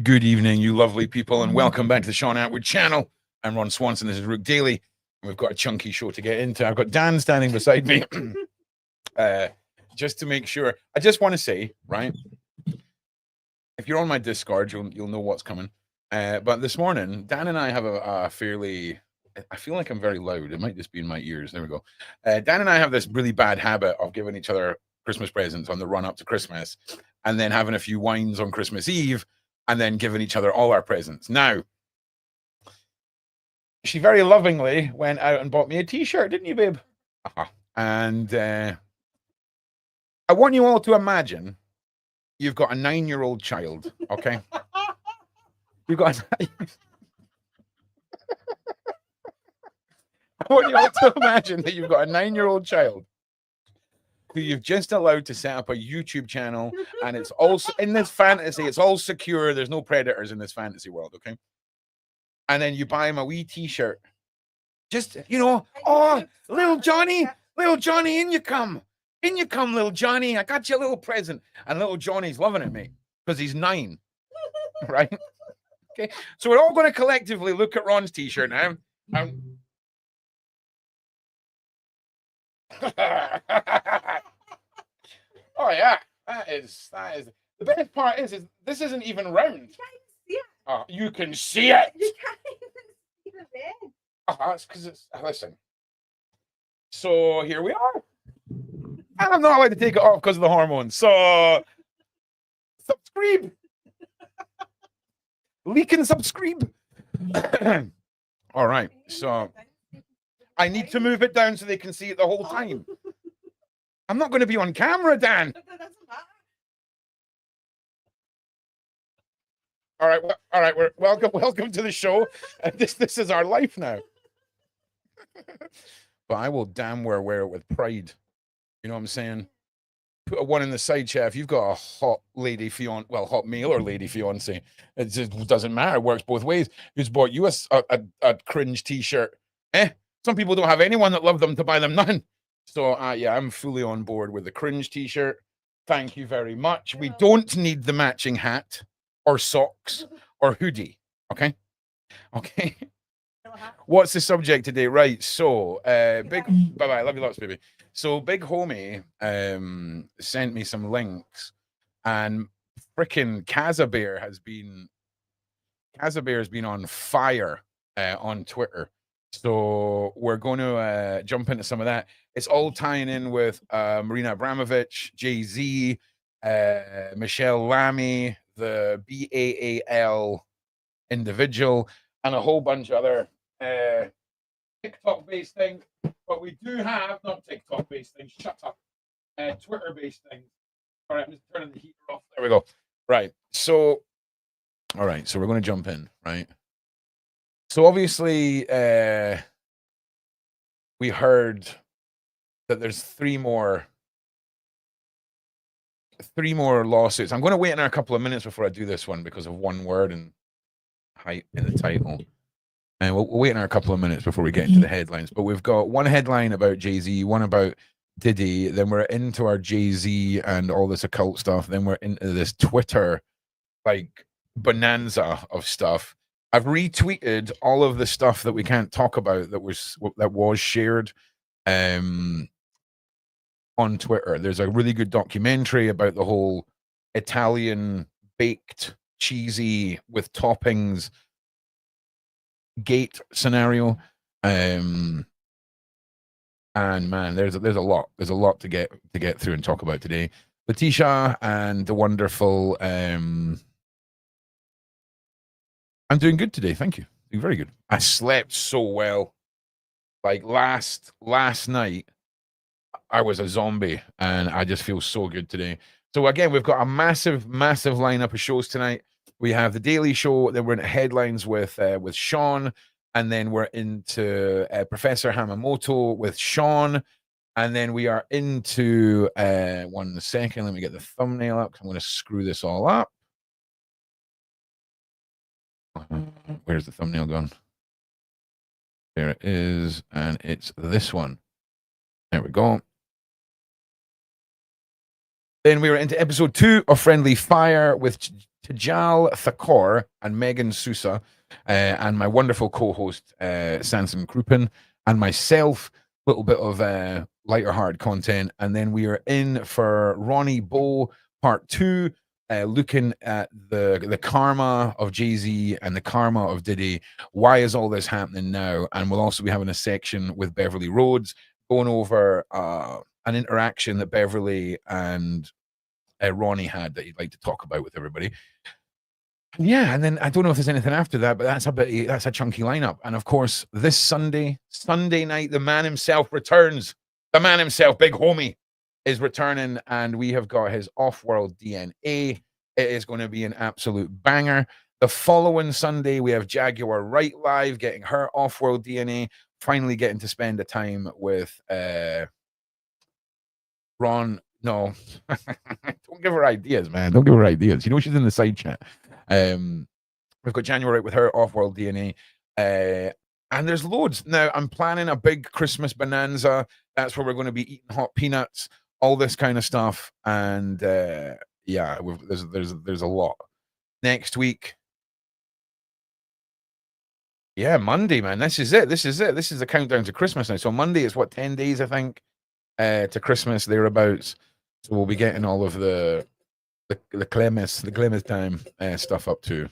Good evening, you lovely people, and welcome back to the Sean Atwood channel. I'm Ron Swanson. This is RQDAILY, and we've got a chunky show to get into. I've got Dan standing beside me. Just to make sure, I just want to say, right, if you're on my Discord, you'll know what's coming. But this morning, Dan and I have a fairly, I feel like I'm very loud. It might just be in my ears. There we go. Dan and I have this really bad habit of giving each other Christmas presents on the run up to Christmas, and then having a few wines on Christmas Eve, and then giving each other all our presents. Now, she very lovingly went out and bought me a t-shirt, didn't you, babe? And I want you all to imagine you've got a 9-year-old child, okay? You've got I want you all to imagine that you've got a 9-year-old child who you've just allowed to set up a YouTube channel, and it's also in this fantasy, it's all secure. There's no predators in this fantasy world, okay? And then you buy him a wee t-shirt. Just, oh, little Johnny, in you come. In you come, little Johnny. I got you a little present. And little Johnny's loving it, mate, because he's 9, right? Okay, so we're all going to collectively look at Ron's t-shirt now. Oh yeah, that is the best part is this isn't even round. You can see it. You can't even see the bed. That's because it's listen. So here we are. And I'm not allowed to take it off because of the hormones. So subscribe. Leak and subscribe. All right. So I need to move it down so they can see it the whole time. I'm not going to be on camera, Dan. All right. We're welcome to the show. This is our life now. But I will damn well wear it with pride. You know what I'm saying? Put a one in the side chair. If you've got a hot lady fiance, well, hot male or lady fiance, it just doesn't matter. It works both ways. Who's bought you a cringe t-shirt? Some people don't have anyone that love them to buy them none. So yeah, I'm fully on board with the cringe t-shirt. Thank you very much. We don't need the matching hat or socks or hoodie. Okay. What's the subject today? Right. So big bye-bye. Love you lots, baby. So Big Homie sent me some links, and freaking Casabear has been on fire on Twitter. So we're going to jump into some of that. It's all tying in with Marina Abramovich, JAYZ, Michelle Lamy, the BAAL individual, and a whole bunch of other TikTok-based things. But we do have, not TikTok-based things, shut up, Twitter-based things. All right, I'm just turning the heater off. There we go. Right. So, all right. So we're going to jump in, right? So obviously, we heard that there's three more lawsuits. I'm going to wait in a couple of minutes before I do this one because of one word and height in the title. And we'll wait in a couple of minutes before we get into the headlines. But we've got one headline about Jay-Z, one about Diddy. Then we're into our Jay-Z and all this occult stuff. Then we're into this Twitter like bonanza of stuff. I've retweeted all of the stuff that we can't talk about that was shared on Twitter. There's a really good documentary about the whole Italian baked cheesy with toppings gate scenario. And man, there's a lot to get through and talk about today. Letitia and the wonderful I'm doing good today, thank you. Doing very good. I slept so well. Like last night, I was a zombie, and I just feel so good today. So again, we've got a massive lineup of shows tonight. We have the Daily Show. Then we're in headlines with Sean, and then we're into Professor Hamamoto with Sean, and then we are into 1 second. Let me get the thumbnail up. I'm going to screw this all up. Where's the thumbnail gone? There it is, and it's this one. There we go. Then we were into episode 2 of Friendly Fire with Tijal Thakor and Megan Sousa, and my wonderful co-host Sansom Kruppen, and myself. Little bit of lighter heart content, and then we are in for Ronnie Bo Part 2, looking at the karma of Jay-Z and the karma of Diddy. Why is all this happening now? And we'll also be having a section with Beverly Rhodes going over an interaction that Beverly and Ronnie had that he'd like to talk about with everybody. Yeah, and then I don't know if there's anything after that, but that's a chunky lineup. And of course, this Sunday night, the man himself returns. The man himself, Big Homie, is returning, and we have got his off-world DNA. It is going to be an absolute banger. The following Sunday, we have Jaguar Wright live, getting her off-world DNA. Finally getting to spend the time with Ron. No, don't give her ideas, man. Don't give her ideas. You know she's in the side chat. We've got January with her off-world DNA, and there's loads. Now I'm planning a big Christmas bonanza. That's where we're going to be eating hot peanuts, all this kind of stuff, and yeah, there's a lot next week. Yeah, Monday, man. This is it. This is the countdown to Christmas now. So Monday is what, 10 days, I think, to Christmas, thereabouts. So we'll be getting all of the Clemis time stuff up too.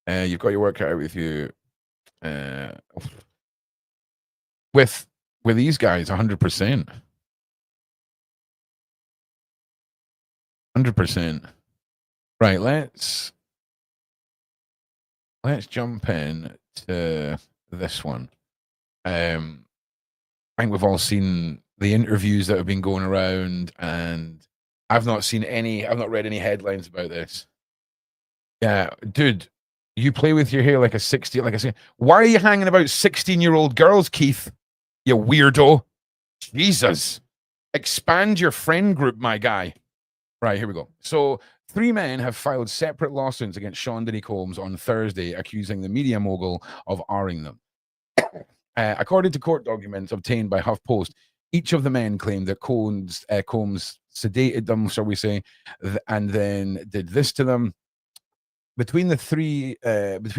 You've got your work cut out with you. With these guys, 100%. 100%. Right, let's jump in to this one. I think we've all seen the interviews that have been going around, and I've not read any headlines about this. Yeah, dude, you play with your hair like a 16, like I say. Why are you hanging about 16-year-old girls, Keith? You weirdo. Jesus. Expand your friend group, my guy. Right, here we go. So 3 men have filed separate lawsuits against Sean Diddy Combs on Thursday, accusing the media mogul of R-ing them. According to court documents obtained by HuffPost, each of the men claimed that Combs sedated them, shall we say, and then did this to them. Between the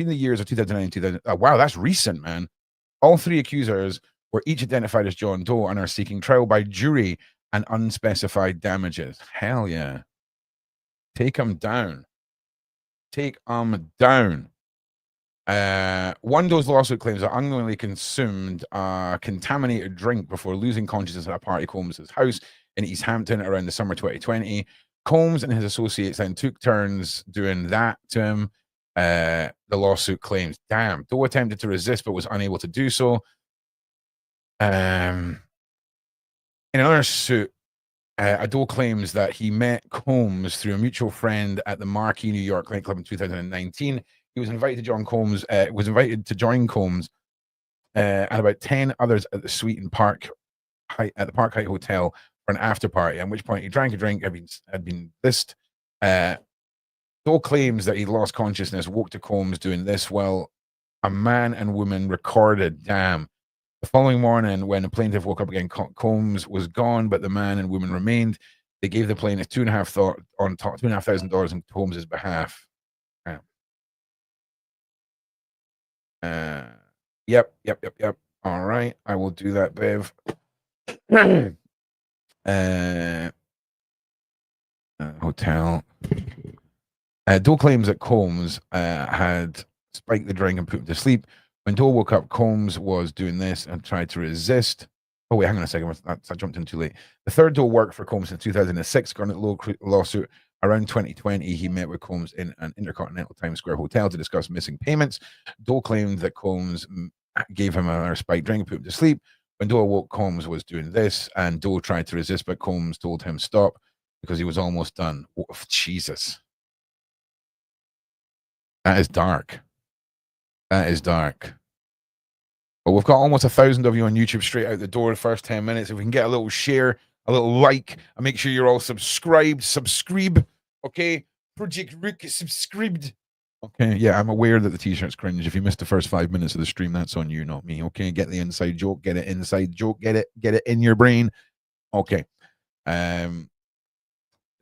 years of 2009 and 2000, wow, that's recent, man. All 3 accusers were each identified as John Doe and are seeking trial by jury and unspecified damages. Hell yeah. Take them down. Take them down. One Doe's lawsuit claims that unknowingly consumed a contaminated drink before losing consciousness at a party at Combs' house in East Hampton around the summer 2020. Combs and his associates then took turns doing that to him. The lawsuit claims, damn, Doe attempted to resist but was unable to do so. In another suit, Doe claims that he met Combs through a mutual friend at the Marquee New York nightclub in 2019. He was invited to join Combs, and about 10 others at the suite in Park Height Hotel for an after party, at which point he drank a drink, had been dissed. Doe claims that he lost consciousness, woke to Combs doing this while a man and woman recorded. Damn. The following morning, when the plaintiff woke up again, Combs was gone, but the man and woman remained. They gave the plaintiff $2,500 on Combs' behalf. Yep. All right, I will do that, Bev. Hotel. Doe claims that Combs had spiked the drink and put him to sleep. When Doe woke up, Combs was doing this and tried to resist. Oh, wait, hang on a second. I jumped in too late. The third Doe worked for Combs since 2006, garnered a lawsuit. Around 2020, he met with Combs in an Intercontinental Times Square hotel to discuss missing payments. Doe claimed that Combs gave him another spiked drink and put him to sleep. When Doe awoke, Combs was doing this, and Doe tried to resist, but Combs told him stop because he was almost done. Oh, Jesus. That is dark. That is dark. Well, we've got almost 1,000 of you on YouTube straight out the door the first 10 minutes. If we can get a little share, a little like, and make sure you're all subscribe, okay? Project Rook is subscribed. Okay, yeah, I'm aware that the t-shirt's cringe. If you missed the first 5 minutes of the stream, that's on you, not me. Okay, get the inside joke, get it inside joke, get it in your brain. Okay.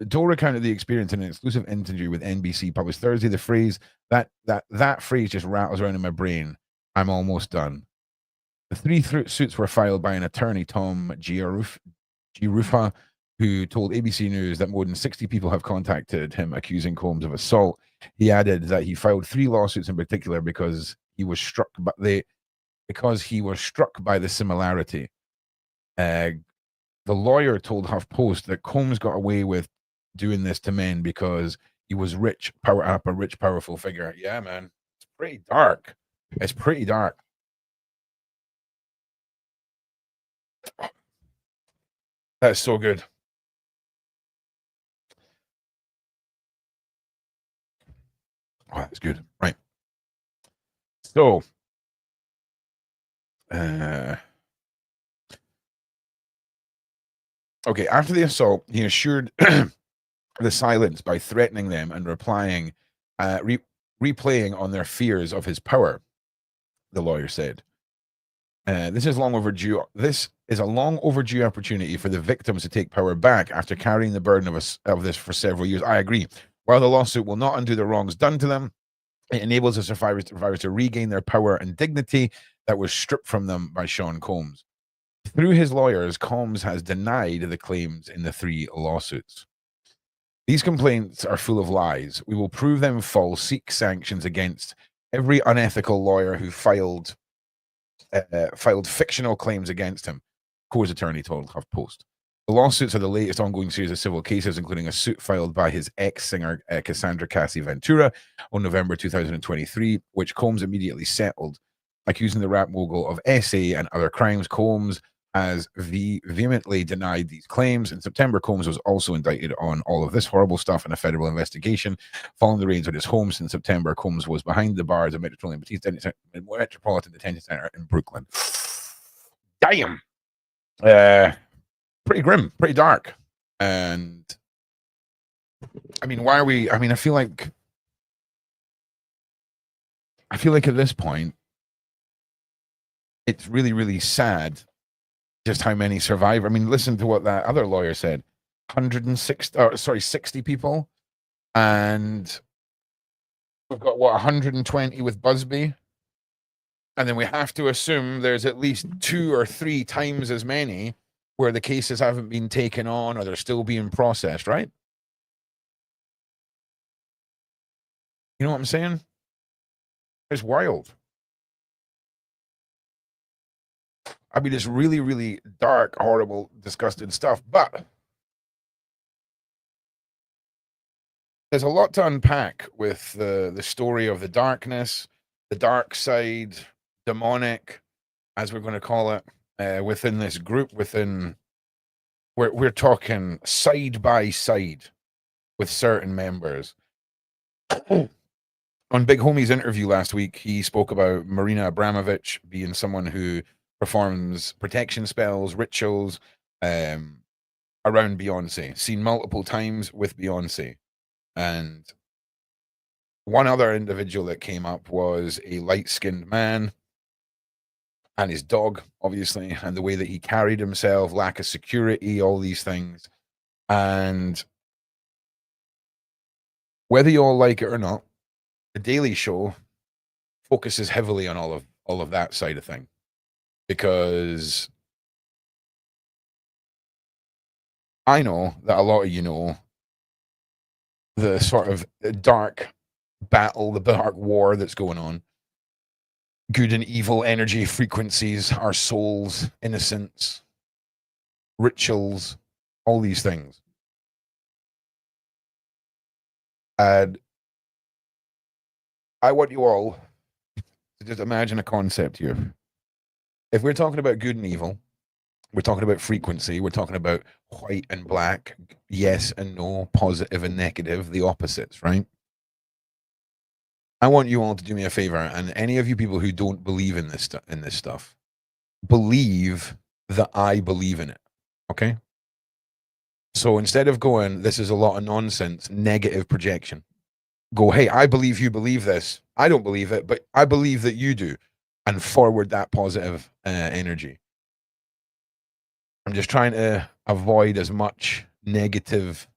Dole recounted the experience in an exclusive interview with NBC published Thursday. The phrase that phrase just rattles around in my brain. I'm almost done. The three suits were filed by an attorney, Tom Girufa, who told ABC News that more than 60 people have contacted him accusing Combs of assault. He added that he filed 3 lawsuits in particular because he was struck by the similarity. The lawyer told HuffPost that Combs got away with doing this to men because he was rich, a rich, powerful figure. Yeah, man. It's pretty dark. It's pretty dark. That's so good. Oh, that's good. Right. So, okay, after the assault, he assured the silence by threatening them and replying, replaying on their fears of his power, the lawyer said. This is long overdue. This is a long overdue opportunity for the victims to take power back after carrying the burden of this for several years. I agree. While the lawsuit will not undo the wrongs done to them, it enables the survivors to regain their power and dignity that was stripped from them by Sean Combs. Through his lawyers, Combs has denied the claims in the 3 lawsuits. These complaints are full of lies. We will prove them false, seek sanctions against every unethical lawyer who filed fictional claims against him, Combs' attorney told HuffPost. The lawsuits are the latest ongoing series of civil cases, including a suit filed by his ex-singer Cassandra Cassie Ventura on November 2023, which Combs immediately settled, accusing the rap mogul of SA and other crimes. Combs has vehemently denied these claims. In September, Combs was also indicted on all of this horrible stuff in a federal investigation. Following the raids on his home since September, Combs was behind the bars of Metropolitan Detention Center in Brooklyn. Damn. Pretty grim, pretty dark. And I mean, why are we? I mean, I feel like at this point, it's really, really sad just how many survive. I mean, listen to what that other lawyer said. 60 people. And we've got, 120 with Busby. And then we have to assume there's at least 2 or 3 times as many where the cases haven't been taken on or they're still being processed, right? You know what I'm saying? It's wild. I mean, it's really, really dark, horrible, disgusting stuff, but there's a lot to unpack with the story of the darkness, the dark side, demonic, as we're going to call it, within this group, we're talking side by side with certain members. On Big Homie's interview last week, he spoke about Marina Abramovich being someone who performs protection spells, rituals around Beyonce, seen multiple times with Beyonce. And one other individual that came up was a light-skinned man and his dog, obviously, and the way that he carried himself, lack of security, all these things. And whether you all like it or not, The Daily Show focuses heavily on all of that side of thing, because I know that a lot of you know the sort of dark battle, the dark war that's going on. Good and evil energy frequencies, our souls, innocence, rituals, all these things. And I want you all to just imagine a concept here. If we're talking about good and evil, we're talking about frequency, we're talking about white and black, yes and no, positive and negative, the opposites, right? I want you all to do me a favor, and any of you people who don't believe in this stuff, believe that I believe in it, okay? So instead of going, this is a lot of nonsense, negative projection, go, hey, I believe you believe this. I don't believe it, but I believe that you do, and forward that positive energy. I'm just trying to avoid as much negative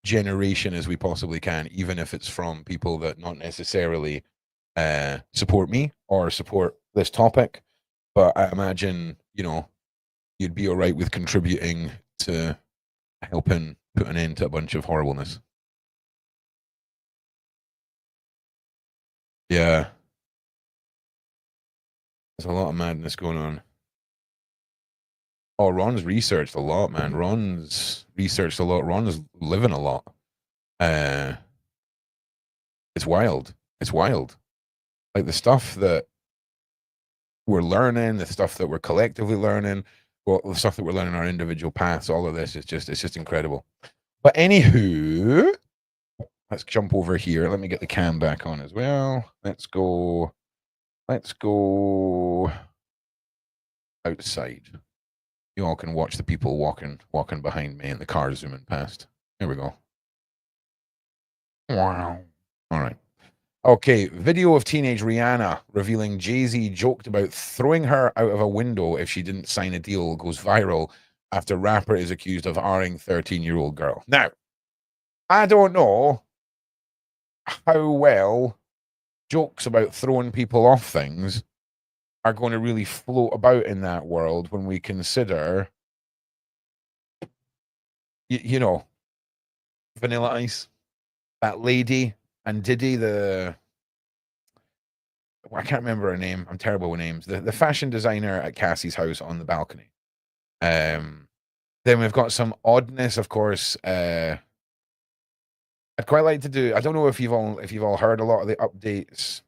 generation as we possibly can, even if it's from people that not necessarily support me or support this topic. But I imagine, you know, you'd be all right with contributing to helping put an end to a bunch of horribleness. Yeah. There's a lot of madness going on. Oh, Ron's researched a lot, man. Ron's researched a lot. Ron's living a lot. It's wild. It's wild. Like the stuff that we're learning, the stuff that we're collectively learning, well, the stuff that we're learning our individual paths, all of this is just, it's just incredible. But anywho, let's jump over here. Let me get the cam back on as well. Let's go outside. You all can watch the people walking behind me and the car zooming past. Here we go. Wow. All right. Okay, video of teenage Rihanna revealing Jay-Z joked about throwing her out of a window if she didn't sign a deal goes viral after rapper is accused of R-ing 13-year-old girl. Now, I don't know how well jokes about throwing people off things are going to really float about in that world when we consider, you know, Vanilla Ice, that lady, and Diddy, I can't remember her name. I'm terrible with names. The fashion designer at Cassie's house on the balcony. Then we've got some oddness, of course. I'd quite like to do. I don't know if you've all heard a lot of the updates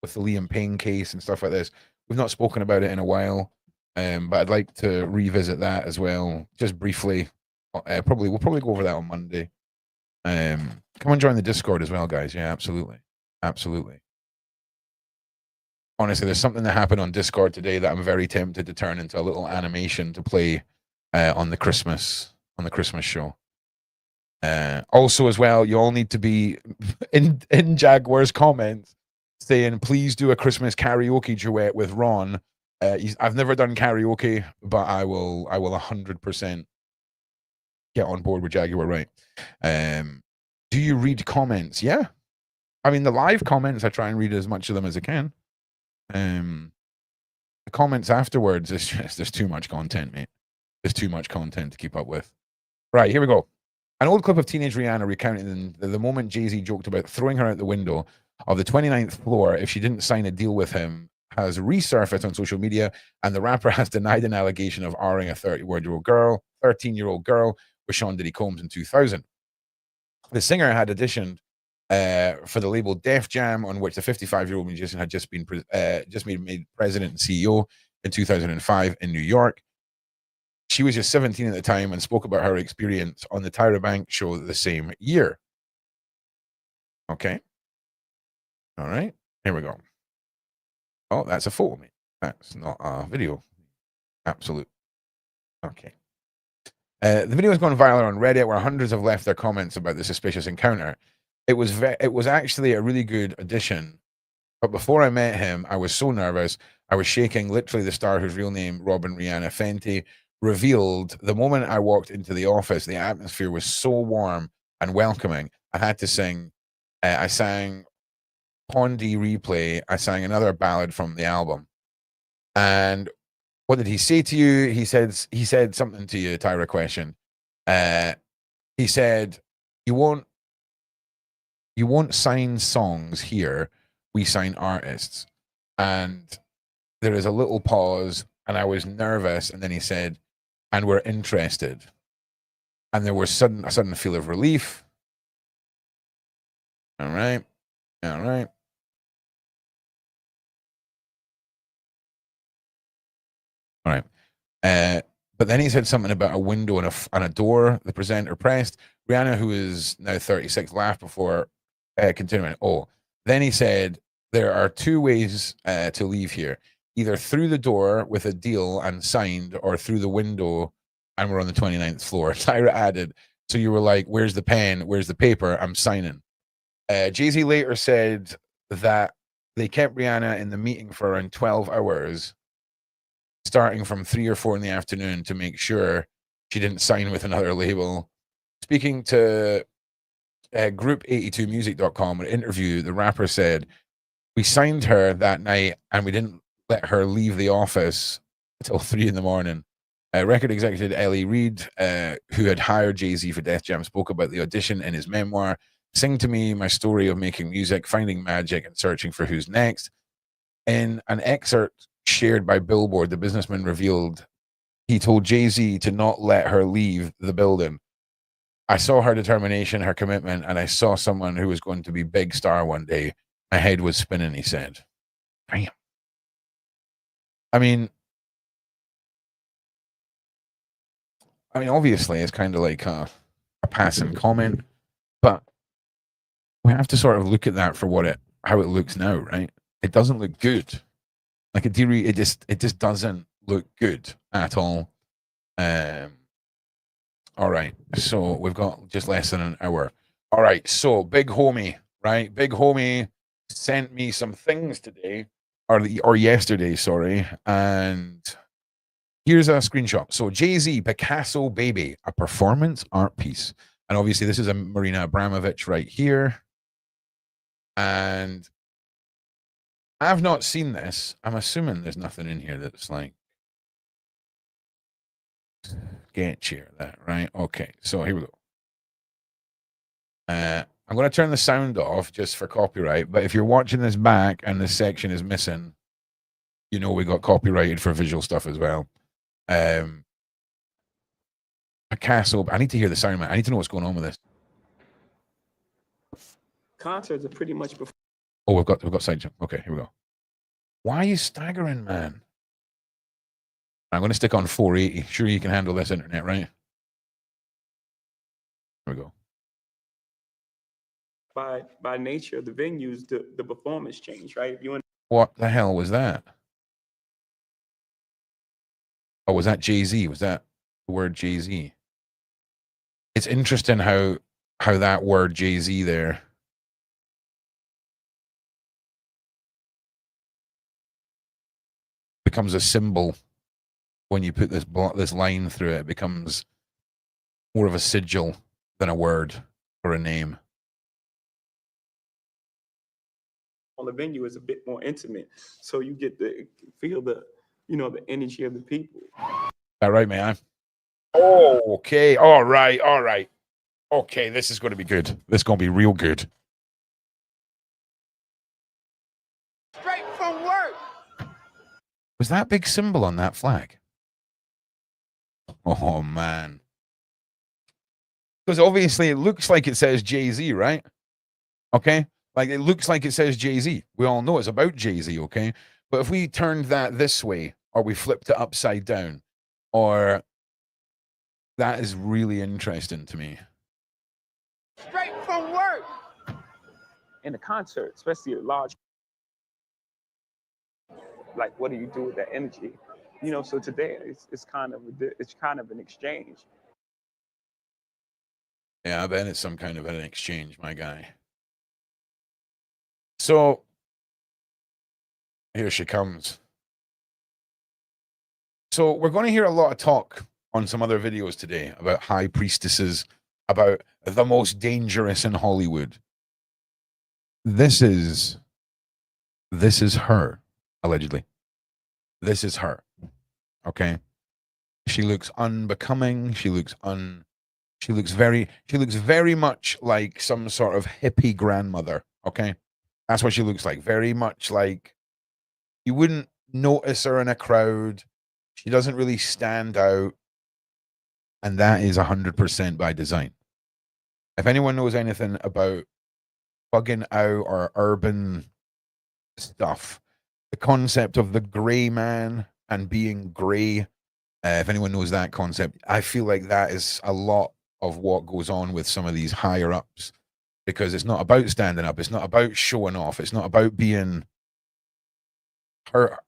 with the Liam Payne case and stuff like this. We've not spoken about it in a while, but I'd like to revisit that as well, just briefly. We'll probably go over that on Monday. Come and join the Discord as well, guys. Yeah, absolutely, absolutely. Honestly, there's something that happened on Discord today that I'm very tempted to turn into a little animation to play on the Christmas show. Also, as well, you all need to be in Jaguar's comments saying, "Please do a Christmas karaoke duet with Ron." I've never done karaoke, but I will 100% get on board with Jaguar. Right? Do you read comments? Yeah, I mean the live comments. I try and read as much of them as I can. The comments afterwards is just, there's too much content, mate. There's too much content to keep up with. Right, here we go. An old clip of teenage Rihanna recounting the moment Jay-Z joked about throwing her out the window of the 29th floor if she didn't sign a deal with him has resurfaced on social media, and the rapper has denied an allegation of R-ing a 13-year-old girl with Sean Diddy Combs in 2000. The singer had auditioned for the label Def Jam, on which the 55-year-old musician had just been made president and CEO in 2005 in New York. She was just 17 at the time and spoke about her experience on the Tyra Banks show the same year. Okay. All right. Here we go. Oh, that's a photo, mate. That's not a video. Absolute. Okay. The video has gone viral on Reddit, where hundreds have left their comments about the suspicious encounter. It was actually a really good audition, but before I met him, I was so nervous. I was shaking. Literally, the star, whose real name, Robin Rihanna Fenty, revealed the moment I walked into the office. The atmosphere was so warm and welcoming. I had to sing. I sang Pondy Replay. I sang another ballad from the album. And what did he say to you? He said something to you, Tyra question. He said, you won't sign songs here. We sign artists. And there is a little pause, and I was nervous. And then he said, and we're interested. And there was a sudden feel of relief. All right. All right. All right. But then he said something about a window and a door the presenter pressed. Rihanna, who is now 36, laughed before continuing. Oh, then he said, there are two ways to leave here. Either through the door with a deal and signed, or through the window and we're on the 29th floor. Tyra added, so you were like, where's the pen? Where's the paper? I'm signing. Jay-Z later said that they kept Rihanna in the meeting for around 12 hours, starting from 3 or 4 in the afternoon, to make sure she didn't sign with another label. Speaking to group82music.com, an interview, the rapper said, we signed her that night and we didn't let her leave the office until 3 in the morning. Record executive Ellie Reid, who had hired Jay-Z for Def Jam, spoke about the audition in his memoir, Sing to Me, My Story of Making Music, Finding Magic, and Searching for Who's Next. In an excerpt shared by Billboard, the businessman revealed he told Jay-Z to not let her leave the building. I saw her determination, her commitment, and I saw someone who was going to be big star one day. My head was spinning, he said. Damn. I mean, obviously, it's kind of like a passing comment, but we have to sort of look at that for how it looks now, right? It doesn't look good. Like it just doesn't look good at all. All right, so we've got just less than an hour. All right, so Big Homie, right? Big Homie sent me some things today, or yesterday, sorry, and here's a screenshot. So JAYZ, Picasso Baby, a performance art piece. And obviously this is a Marina Abramovich right here. And I've not seen this. I'm assuming there's nothing in here that's like sketchy or that, right? Okay, so here we go. I'm going to turn the sound off just for copyright, but if you're watching this back and this section is missing, you know we got copyrighted for visual stuff as well. Picasso, I need to hear the sound, man. I need to know what's going on with this. Concerts are pretty much before. Oh, we've got side jump. Okay, here we go. Why are you staggering, man? I'm going to stick on 480. Sure you can handle this internet, right? Here we go. By nature of the venues, the performance change, right? What the hell was that? Oh, was that Jay-Z? Was that the word Jay-Z? It's interesting how that word Jay-Z there becomes a symbol when you put this line through it. It becomes more of a sigil than a word or a name. On the venue is a bit more intimate, so you get to feel the energy of the people. That right, man? Oh, okay. All right. Okay, this is going to be good. This is going to be real good. Straight from work. Was that big symbol on that flag? Oh, man. Because obviously it looks like it says Jay-Z, right? Okay? Like it looks like it says Jay-Z. We all know it's about Jay-Z, okay? But if we turned that this way, or we flipped it upside down, or that is really interesting to me. Straight from work. In a concert, especially a large, like what do you do with that energy? So today it's kind of an exchange. Yeah, I bet it's some kind of an exchange, my guy. So here she comes. So we're going to hear a lot of talk on some other videos today about high priestesses, about the most dangerous in Hollywood. This is her, allegedly. This is her. Okay. She looks unbecoming. She looks very much like some sort of hippie grandmother. Okay. That's what she looks like. Very much like you wouldn't notice her in a crowd. She doesn't really stand out. And that is 100% by design. If anyone knows anything about bugging out or urban stuff, the concept of the gray man and being gray, if anyone knows that concept, I feel like that is a lot of what goes on with some of these higher ups, because it's not about standing up. It's not about showing off. It's not about being her.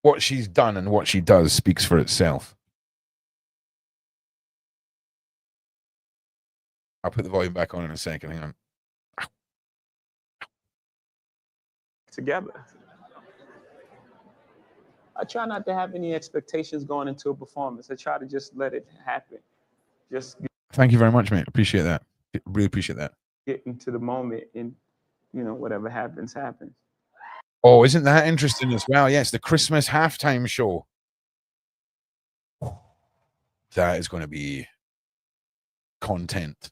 What she's done and what she does speaks for itself. I'll put the volume back on in a second. Hang on. Together. I try not to have any expectations going into a performance. I try to just let it happen. Just Thank you very much, mate. Appreciate that. Really appreciate that. Get into the moment, and whatever happens, happens. Oh, isn't that interesting as well? Yes, the Christmas halftime show. That is going to be content.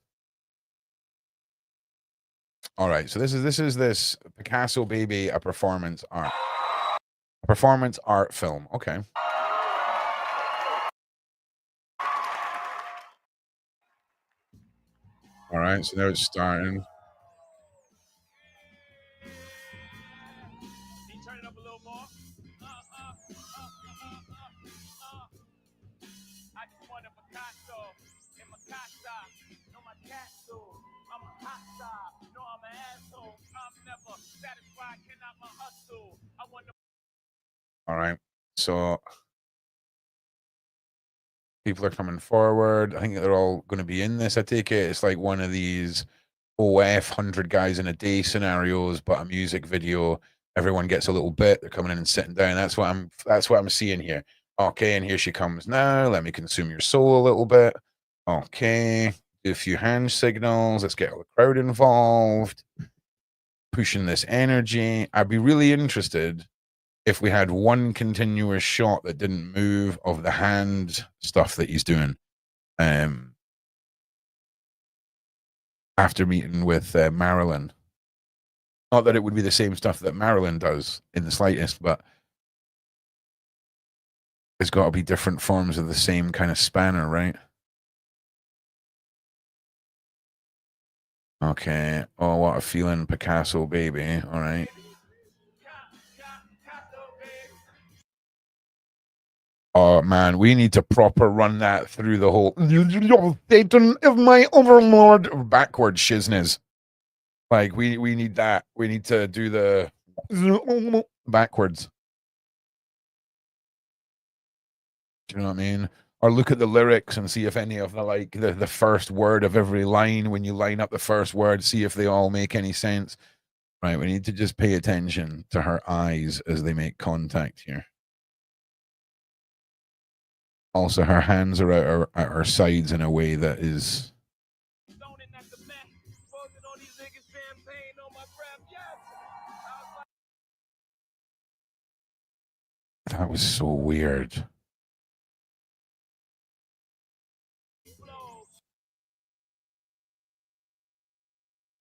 All right, so this is Picasso baby, a performance art film. Okay. All right, so now it's starting. All right, so people are coming forward. I think they're all going to be in this. I take it it's like one of these OF 100 guys in a day scenarios, but a music video. Everyone gets a little bit. They're coming in and sitting down. That's what I'm seeing here. Okay, and here she comes now. Let me consume your soul a little bit. Okay, do a few hand signals. Let's get all the crowd involved. Pushing this energy. I'd be really interested if we had one continuous shot that didn't move of the hand stuff that he's doing. After meeting with Marilyn. Not that it would be the same stuff that Marilyn does in the slightest, but there's got to be different forms of the same kind of spanner, right? Okay. Oh, what a feeling, Picasso baby. All right. Oh man, we need to proper run that through the whole Satan is my overlord backwards shizness. Like we need that. We need to do the backwards. Do you know what I mean? Or look at the lyrics and see if any of the first word of every line, when you line up the first word, see if they all make any sense. Right, we need to just pay attention to her eyes as they make contact here. Also, her hands are at her sides in a way that is. That was so weird.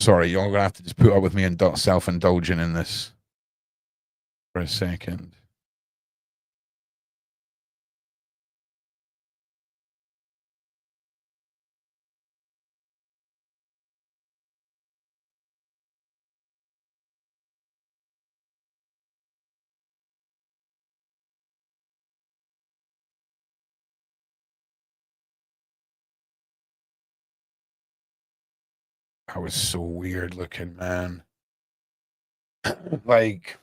Sorry, you're gonna have to just put up with me and self-indulging in this for a second. That was so weird looking, man. Like,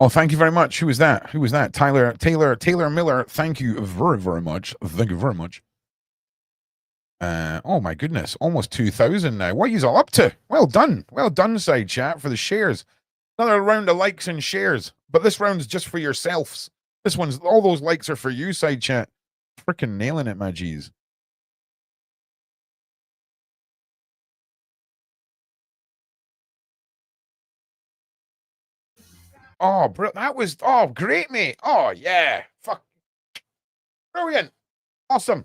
oh, thank you very much. Who was that? Who was that? Taylor Miller. Thank you very, very much. Thank you very much. Oh my goodness, almost 2,000 now. What are you all up to? Well done, side chat, for the shares. Another round of likes and shares, but this round's just for yourselves. This one's, all those likes are for you, side chat. Freaking nailing it, my G's. Oh, that was, oh, great, mate. Oh, yeah. Fuck. Brilliant. Awesome.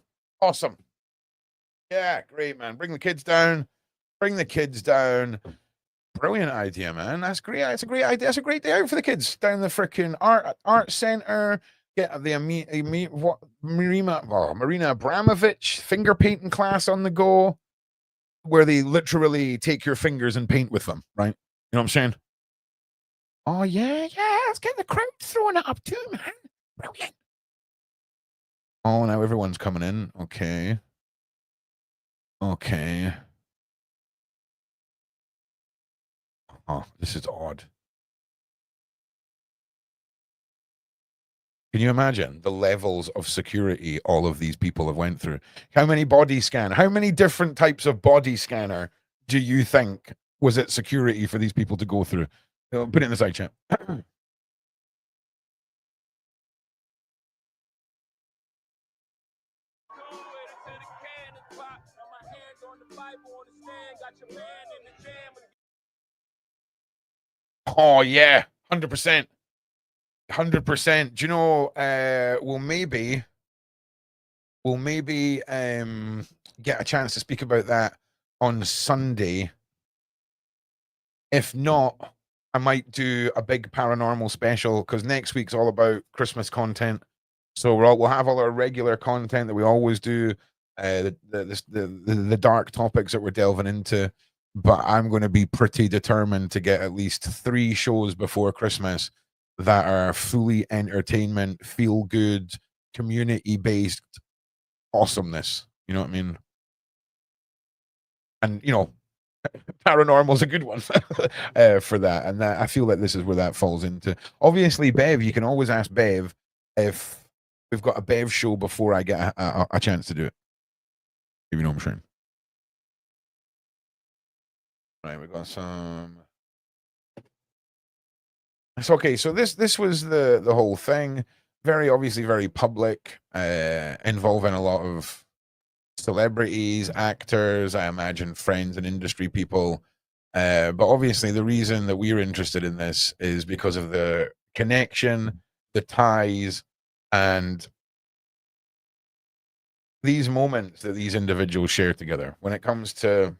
Yeah, great, man. Bring the kids down. Brilliant idea, man. That's great. That's a great idea. That's a great day out for the kids down the freaking art center. Get the Marina Abramovich finger painting class on the go, where they literally take your fingers and paint with them, right? You know what I'm saying? Oh yeah. Let's get the crowd throwing it up too, man. Brilliant. Oh, now everyone's coming in. Okay. Oh, this is odd. Can you imagine the levels of security all of these people have went through? How many different types of body scanner do you think was it security for these people to go through? Put it in the side chat. Oh yeah, 100%. 100%. Do you know, we'll maybe get a chance to speak about that on Sunday. If not, I might do a big paranormal special because next week's all about Christmas content. So we'll have all our regular content that we always do, the dark topics that we're delving into. But I'm going to be pretty determined to get at least 3 shows before Christmas that are fully entertainment, feel good, community based awesomeness. You know what I mean? And paranormal's a good one for that. And that I feel like this is where that falls into. Obviously, Bev, you can always ask Bev if we've got a Bev show before I get a chance to do it. If you know what I'm saying. Right, we got some. It's okay. So this was the whole thing. Very obviously very public, involving a lot of celebrities, actors, I imagine friends and industry people. But obviously the reason that we're interested in this is because of the connection, the ties, and these moments that these individuals share together when it comes to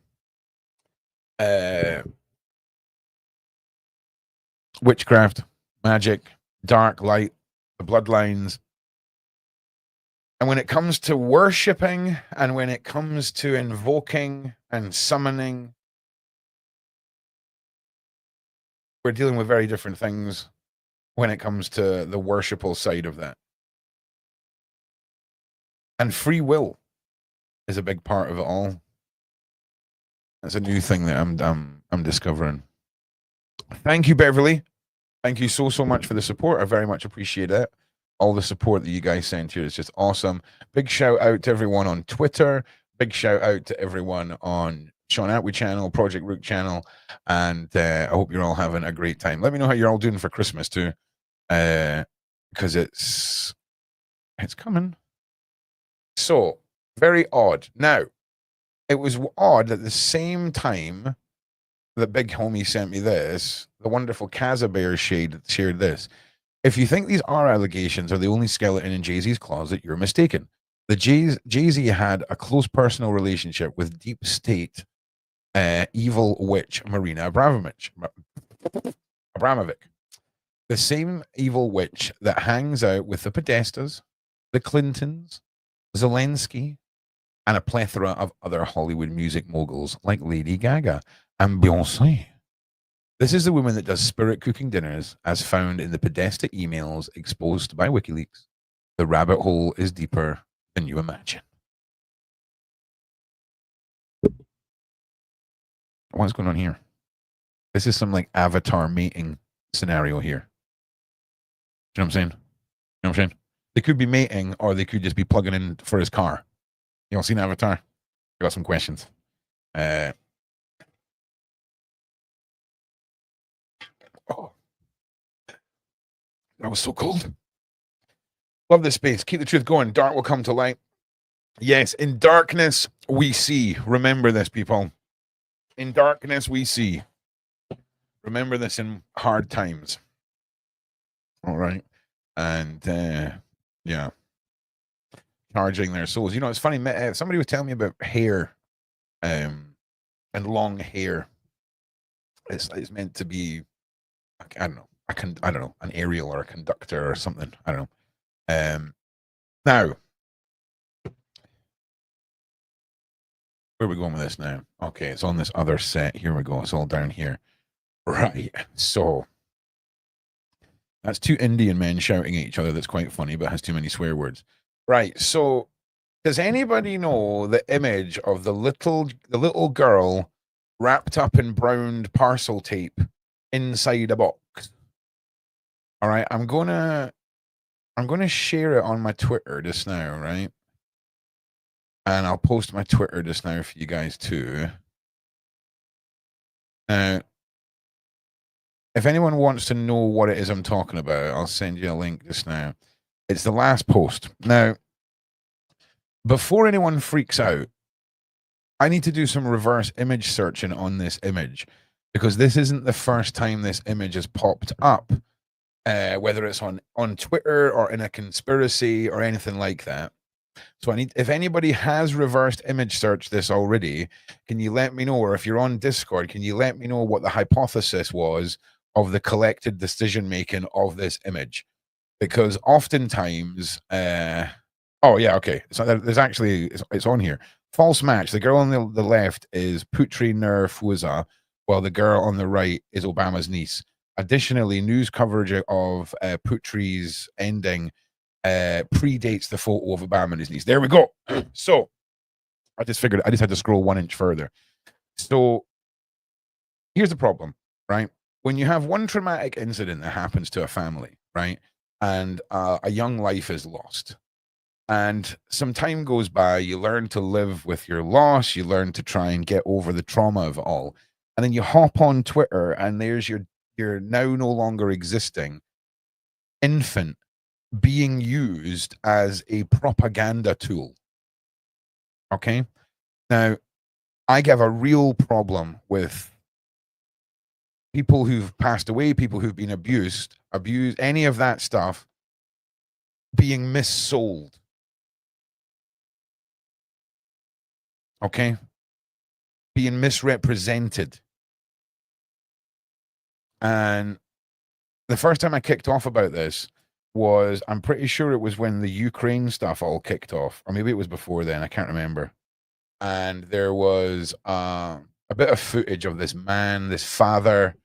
witchcraft, magic, dark light, the bloodlines. And when it comes to worshipping and when it comes to invoking and summoning, we're dealing with very different things when it comes to the worshipful side of that. And free will is a big part of it all. That's a new thing that I'm discovering. Thank you, Beverly. Thank you so much for the support. I very much appreciate it. All the support that you guys sent here is just awesome. Big shout out to everyone on Twitter. Big shout out to everyone on Sean Atwood channel, Project Rook channel. And I hope you're all having a great time. Let me know how you're all doing for Christmas too. Because it's coming. So, very odd. Now, it was odd at the same time that Big Homie sent me this, the wonderful Kaza Bear shared this. If you think these are allegations or the only skeleton in Jay-Z's closet, you're mistaken. The Jay-Z had a close personal relationship with deep state evil witch Marina Abramovic. The same evil witch that hangs out with the Podestas, the Clintons, Zelensky, and a plethora of other Hollywood music moguls like Lady Gaga and Beyonce. This is the woman that does spirit cooking dinners, as found in the Podesta emails exposed by WikiLeaks. The rabbit hole is deeper than you imagine. What's going on here? This is some like avatar mating scenario here. You know what I'm saying? You know what I'm saying? They could be mating or they could just be plugging in for his car. You all seen Avatar? I got some questions. Oh, that was so cold. Love this space. Keep the truth going. Dark will come to light. Yes, in darkness we see. Remember this, people. In darkness we see. Remember this in hard times. All right. And yeah. Charging their souls. You know, it's funny. Somebody was telling me about hair and long hair. It's meant to be, I don't know. I don't know, an aerial or a conductor or something. I don't know. Now, where are we going with this now? Okay, it's on this other set. Here we go. It's all down here. Right. So that's 2 Indian men shouting at each other. That's quite funny, but has too many swear words. Right. So does anybody know the image of the little girl wrapped up in browned parcel tape inside a box? All right, I'm gonna share it on my Twitter just now, right? And I'll post my Twitter just now for you guys too. Now, if anyone wants to know what it is I'm talking about, I'll send you a link just now. It's the last post. Now, before anyone freaks out, I need to do some reverse image searching on this image because this isn't the first time this image has popped up, whether it's on Twitter or in a conspiracy or anything like that. So I need, if anybody has reversed image searched this already, can you let me know? Or if you're on Discord, can you let me know what the hypothesis was of the collected decision making of this image? Because oftentimes, oh yeah, okay. So there's actually, it's on here. False match. The girl on the left is Putri Nur Fuza, while the girl on the right is Obama's niece. Additionally, news coverage of Putri's ending predates the photo of Obama and his niece. There we go. So I just figured I just had to scroll 1 inch further. So here's the problem, right? When you have one traumatic incident that happens to a family, right? And a young life is lost. And some time goes by, you learn to live with your loss, you learn to try and get over the trauma of it all. And then you hop on Twitter and there's your now no longer existing infant being used as a propaganda tool. Okay? Now, I have a real problem with people who've passed away, people who've been abused, any of that stuff being missold. Okay? Being misrepresented. And the first time I kicked off about this was, I'm pretty sure it was when the Ukraine stuff all kicked off, or maybe it was before then, I can't remember. And there was a bit of footage of this man, this father,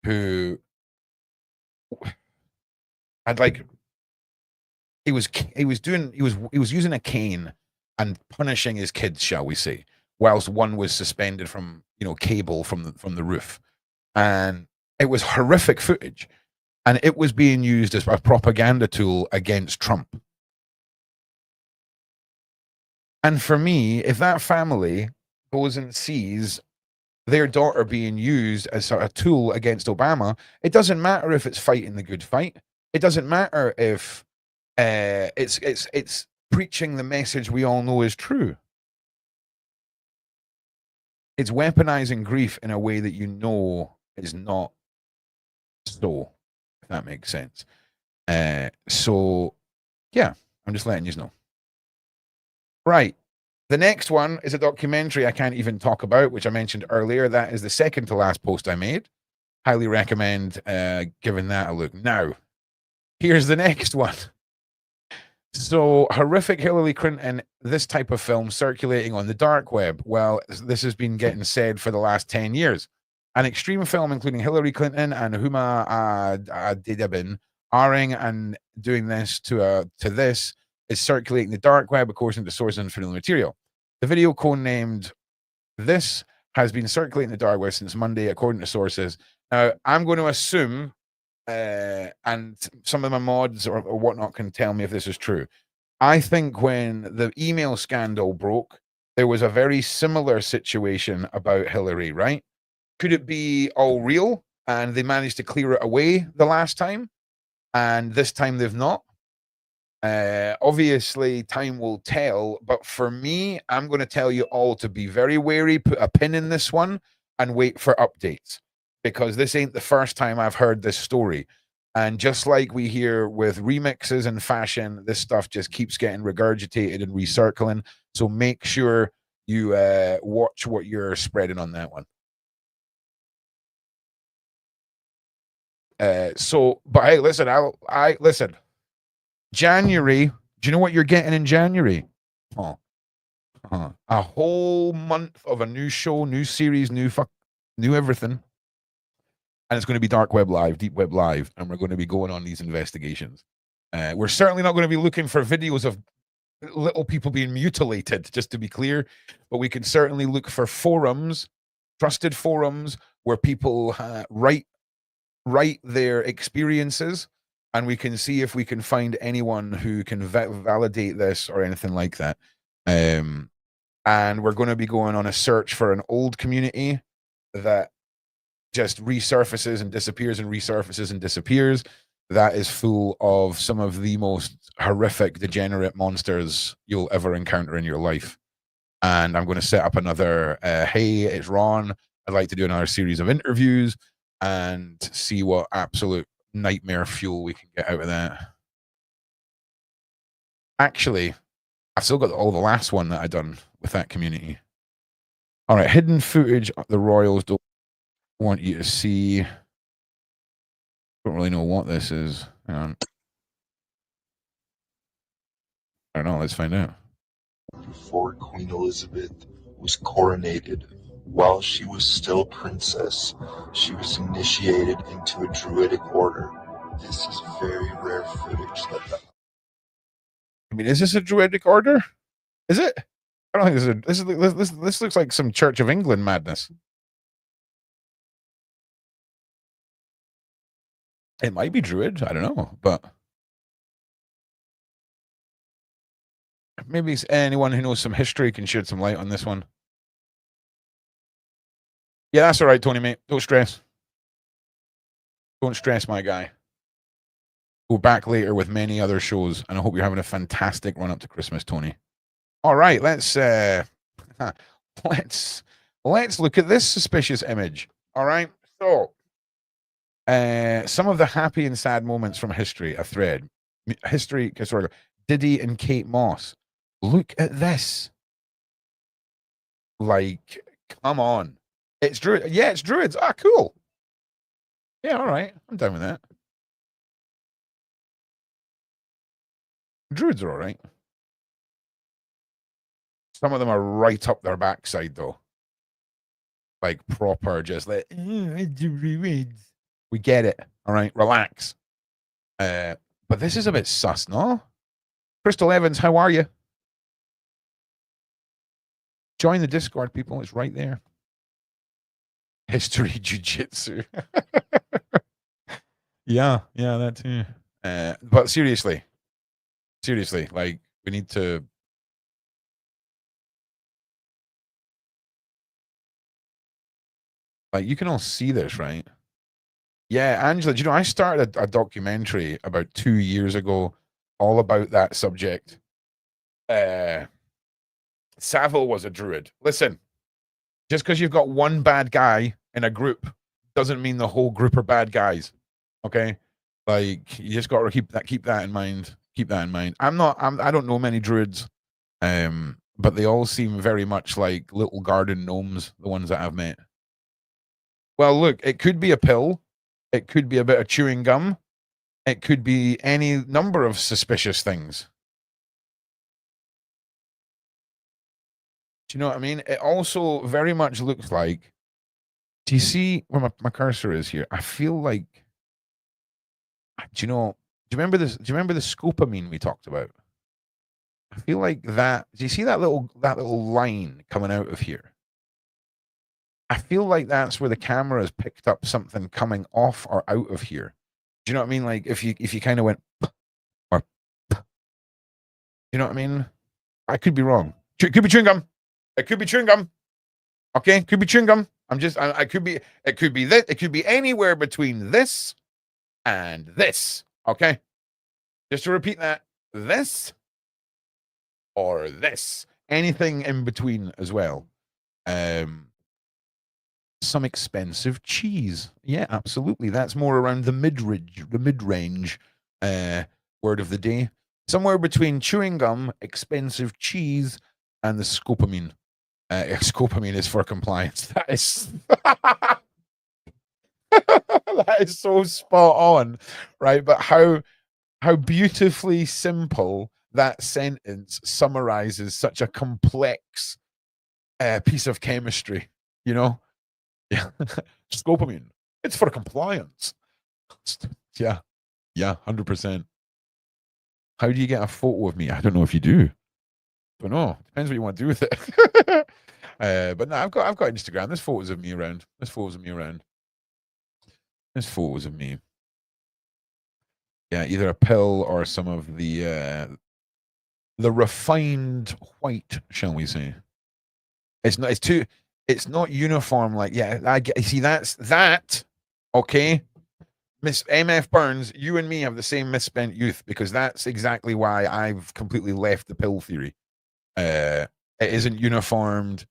who had like, he was using a cane and punishing his kids, shall we say, whilst one was suspended from, cable from the roof. And it was horrific footage. And it was being used as a propaganda tool against Trump. And for me, if that family goes and sees their daughter being used as a tool against Obama, it doesn't matter if it's fighting the good fight. It doesn't matter if it's preaching the message we all know is true. It's weaponizing grief in a way that you know is not so, if that makes sense. So, yeah, I'm just letting you know. Right. The next one is a documentary I can't even talk about, which I mentioned earlier. That is the second to last post I made. Highly recommend giving that a look. Now, here's the next one. So, horrific Hillary Clinton, this type of film circulating on the dark web. Well, this has been getting said for the last 10 years. An extreme film including Hillary Clinton and Huma Abedin arring and doing this to this is circulating the dark web according to sources and familiar material. The video codenamed This has been circulating the dark web since Monday, according to sources. Now, I'm going to assume, and some of my mods or whatnot can tell me if this is true. I think when the email scandal broke, there was a very similar situation about Hillary, right? Could it be all real and they managed to clear it away the last time and this time they've not? Obviously, time will tell. But for me, I'm going to tell you all to be very wary, put a pin in this one and wait for updates, because this ain't the first time I've heard this story. And just like we hear with remixes and fashion, this stuff just keeps getting regurgitated and recircling. So make sure you watch what you're spreading on that one. But hey, listen, I listen. January, do you know what you're getting in January? A whole month of a new show, new series, new everything. And it's going to be Dark Web Live, Deep Web Live, and we're going to be going on these investigations. We're certainly not going to be looking for videos of little people being mutilated, just to be clear, but we can certainly look for forums, trusted forums, where people write their experiences, and we can see if we can find anyone who can validate this or anything like that. And we're going to be going on a search for an old community that just resurfaces and disappears and resurfaces and disappears. That is full of some of the most horrific, degenerate monsters you'll ever encounter in your life. And I'm going to set up another, hey, it's Ron. I'd like to do another series of interviews and see what absolute nightmare fuel we can get out of that. Actually, I've still got all the last one that I done with that community. All right, hidden footage the Royals don't want you to see. Don't really know what this is. Hang on. I don't know. Let's find out. Before Queen Elizabeth was coronated, while she was still princess, she was initiated into a druidic order. This is very rare footage I mean, is this a druidic order? Is it? I don't think this looks like some Church of England madness. It might be druid. I don't know, but maybe anyone who knows some history can shed some light on this one. Yeah, that's all right, Tony, mate. Don't stress. Don't stress, my guy. Go back later with many other shows, and I hope you're having a fantastic run up to Christmas, Tony. All right, let's look at this suspicious image. All right, so some of the happy and sad moments from history, a thread. History, sorry, Diddy and Kate Moss. Look at this. Like, come on. It's druid. Yeah, it's druids. Ah, cool. Yeah, all right. I'm down with that. Druids are all right. Some of them are right up their backside, though. Like, proper, just like, druids. We get it. All right, relax. But this is a bit sus, no? Crystal Evans, how are you? Join the Discord, people. It's right there. History jiu-jitsu. yeah, that too. But seriously, like, we need to. Like, you can all see this, right? Yeah, Angela, do you know, I started a documentary about 2 years ago all about that subject. Savile was a druid. Listen, just because you've got one bad guy in a group doesn't mean the whole group are bad guys. Okay? Like, you just got to keep that in mind. Keep that in mind. I don't know many druids, but they all seem very much like little garden gnomes, the ones that I've met. Well, look, it could be a pill. It could be a bit of chewing gum. It could be any number of suspicious things. Do you know what I mean? It also very much looks like. Do you see where my cursor is here? I feel like. Do you remember this? Do you remember the scopamine we talked about? I feel like that. Do you see that little line coming out of here? I feel like that's where the camera has picked up something coming off or out of here. Do you know what I mean? Like if you kind of went, or, you know what I mean? I could be wrong. It could be chewing gum. It could be chewing gum. Okay, could be chewing gum. I could be. It could be this. It could be anywhere between this and this. Okay, just to repeat that: this or this. Anything in between as well. Some expensive cheese. Yeah, absolutely. That's more around the mid-range word of the day. Somewhere between chewing gum, expensive cheese, and the scopamine. Scopamine is for compliance. That is that is so spot on, right? But how beautifully simple that sentence summarizes such a complex piece of chemistry, you know? Yeah. Scopamine. It's for compliance. Yeah. 100%. How do you get a photo of me? I don't know if you do. Don't know. Depends what you want to do with it. But no, I've got Instagram. There's photos of me around. There's photos of me. Yeah, either a pill or some of the refined white, shall we say. It's not uniform. Like, yeah, I see that. Okay, Miss MF Burns, you and me have the same misspent youth, because that's exactly why I've completely left the pill theory. It isn't uniformed.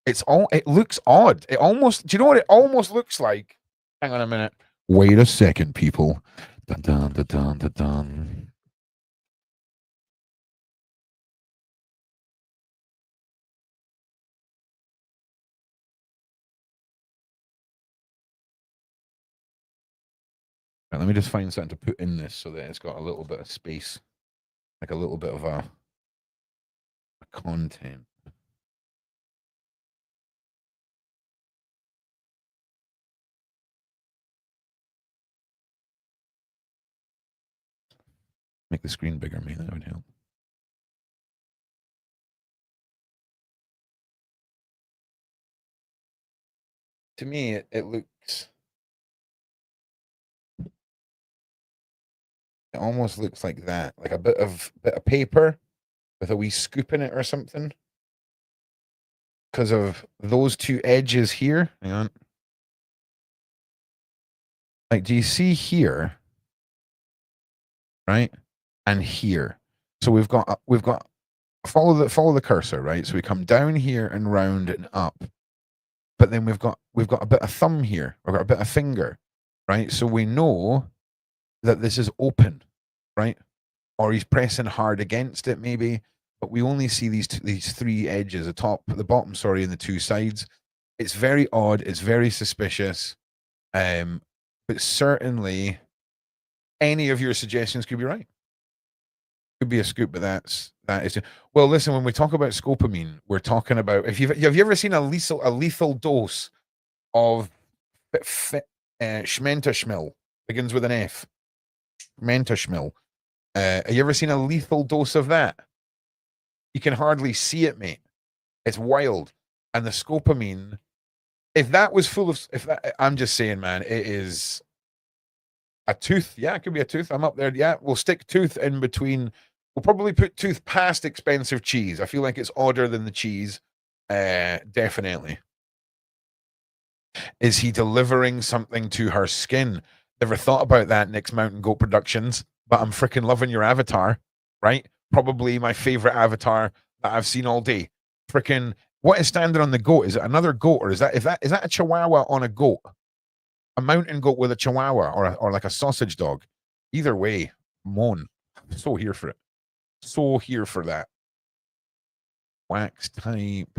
It looks odd. It almost, do you know what it almost looks like? Hang on a minute. Wait a second, people. Dun, dun, dun, dun, dun, dun. Right, let me just find something to put in this so that it's got a little bit of space, like a little bit of a content. Make the screen bigger, maybe that would help. To me, it looks. It almost looks like that, like a bit of paper with a wee scoop in it or something. Because of those two edges here. Hang on. Like, do you see here? Right? And here. So we've got follow the cursor, right? So we come down here and round and up. But then we've got a bit of thumb here. We've got a bit of finger, right? So we know that this is open, right? Or he's pressing hard against it, maybe. But we only see these three edges, the top, the bottom, sorry, and the two sides. It's very odd. It's very suspicious. But certainly, any of your suggestions could be right. Could be a scoop, but that is. Well, listen. When we talk about scopamine, we're talking about have you ever seen a lethal dose of schmentashmil? Begins with an F. Schmentashmil. Have you ever seen a lethal dose of that? You can hardly see it, mate. It's wild. And the scopamine, if that was full of, I'm just saying, man, it is a tooth. Yeah, it could be a tooth. I'm up there. Yeah, we'll stick tooth in between. We'll probably put tooth past expensive cheese. I feel like it's odder than the cheese. Definitely. Is he delivering something to her skin? Never thought about that, Nick's Mountain Goat Productions, but I'm freaking loving your avatar, right? Probably my favorite avatar that I've seen all day. Freaking, what is standing on the goat? Is it another goat, or is that a chihuahua on a goat? A mountain goat with a chihuahua, or like a sausage dog? Either way, moan. So here for it. So here for that. Wax type,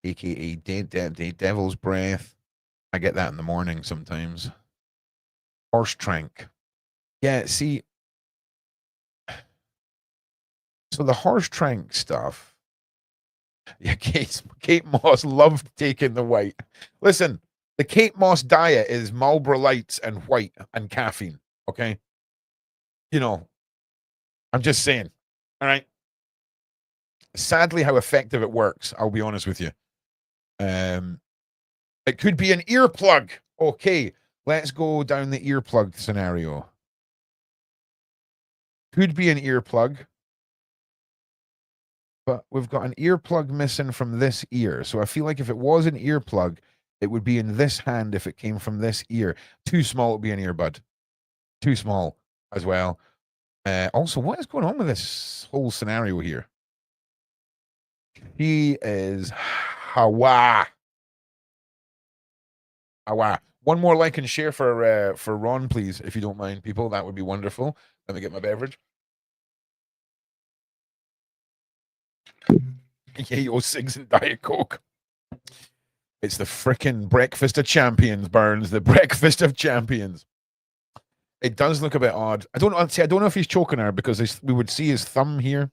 aka devil's breath. I get that in the morning sometimes. Horse trank. Yeah, see. So the horse trank stuff. Yeah, Kate Moss loved taking the white. Listen, the Kate Moss diet is Marlboro Lights and white and caffeine. Okay. You know, I'm just saying. All right. Sadly, how effective it works, I'll be honest with you. It could be an earplug. Okay, let's go down the earplug scenario. Could be an earplug. But we've got an earplug missing from this ear. So I feel like if it was an earplug, it would be in this hand if it came from this ear. Too small to be an earbud. Too small as well. Also, what is going on with this whole scenario here? He is Hawa. One more like and share for Ron, please, if you don't mind, people. That would be wonderful. Let me get my beverage. Yayo Sigs and Diet Coke. It's the frickin' breakfast of champions, Burns. The breakfast of champions. It does look a bit odd. I don't know if he's choking her because we would see his thumb here.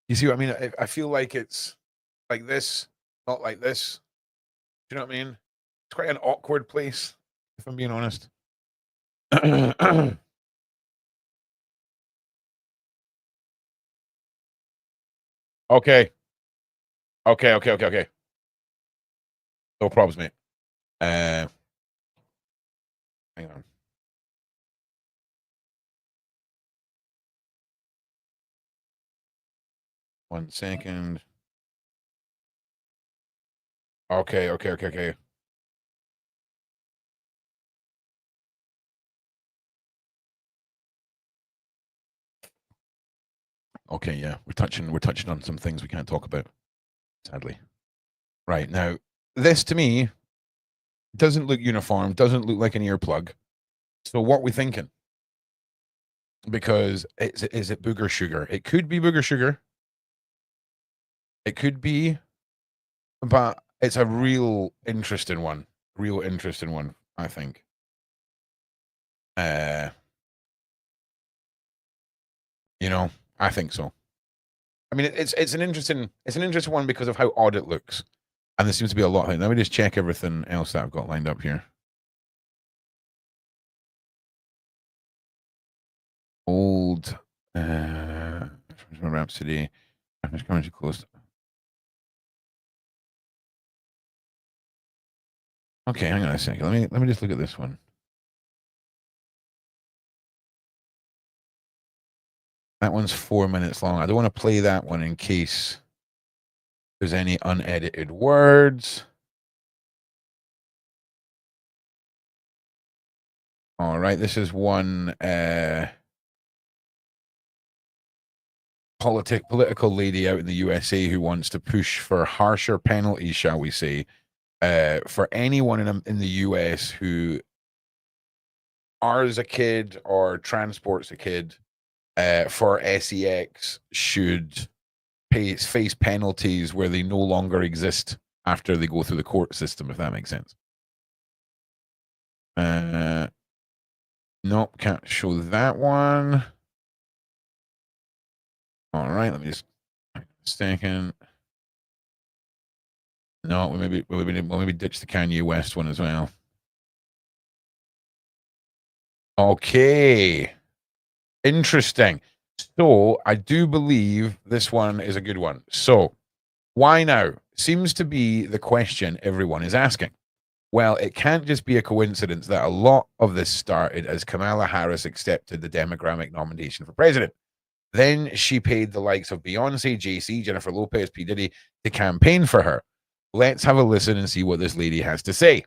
You see what I mean? I feel like it's like this, not like this. Do you know what I mean? It's quite an awkward place, if I'm being honest. Okay. No problems, mate. Hang on. One second. Okay. Okay, yeah. We're touching on some things we can't talk about, sadly. Right. Now, this to me doesn't look uniform, doesn't look like an earplug. So what we thinking? Because is it booger sugar? It could be booger sugar. It could be, but it's a real interesting one. Real interesting one, I think. You know, I think so. I mean, it's an interesting one because of how odd it looks, and there seems to be a lot of it. Let me just check everything else that I've got lined up here. Old Rhapsody. I'm just coming too close. Okay, hang on a second. Let me just look at this one. That one's 4 minutes long. I don't want to play that one in case there's any unedited words. All right, this is one political lady out in the USA who wants to push for harsher penalties, shall we say, for anyone in the US who R's a kid or transports a kid for sex should face penalties where they no longer exist after they go through the court system, if that makes sense. Nope, can't show that one. All right, let me just second. No, we'll maybe ditch the Kanye West one as well. Okay. Interesting. So I do believe this one is a good one. So why now? Seems to be the question everyone is asking. Well, it can't just be a coincidence that a lot of this started as Kamala Harris accepted the Democratic nomination for president. Then she paid the likes of Beyonce, JAYZ, Jennifer Lopez, P. Diddy to campaign for her. Let's have a listen and see what this lady has to say.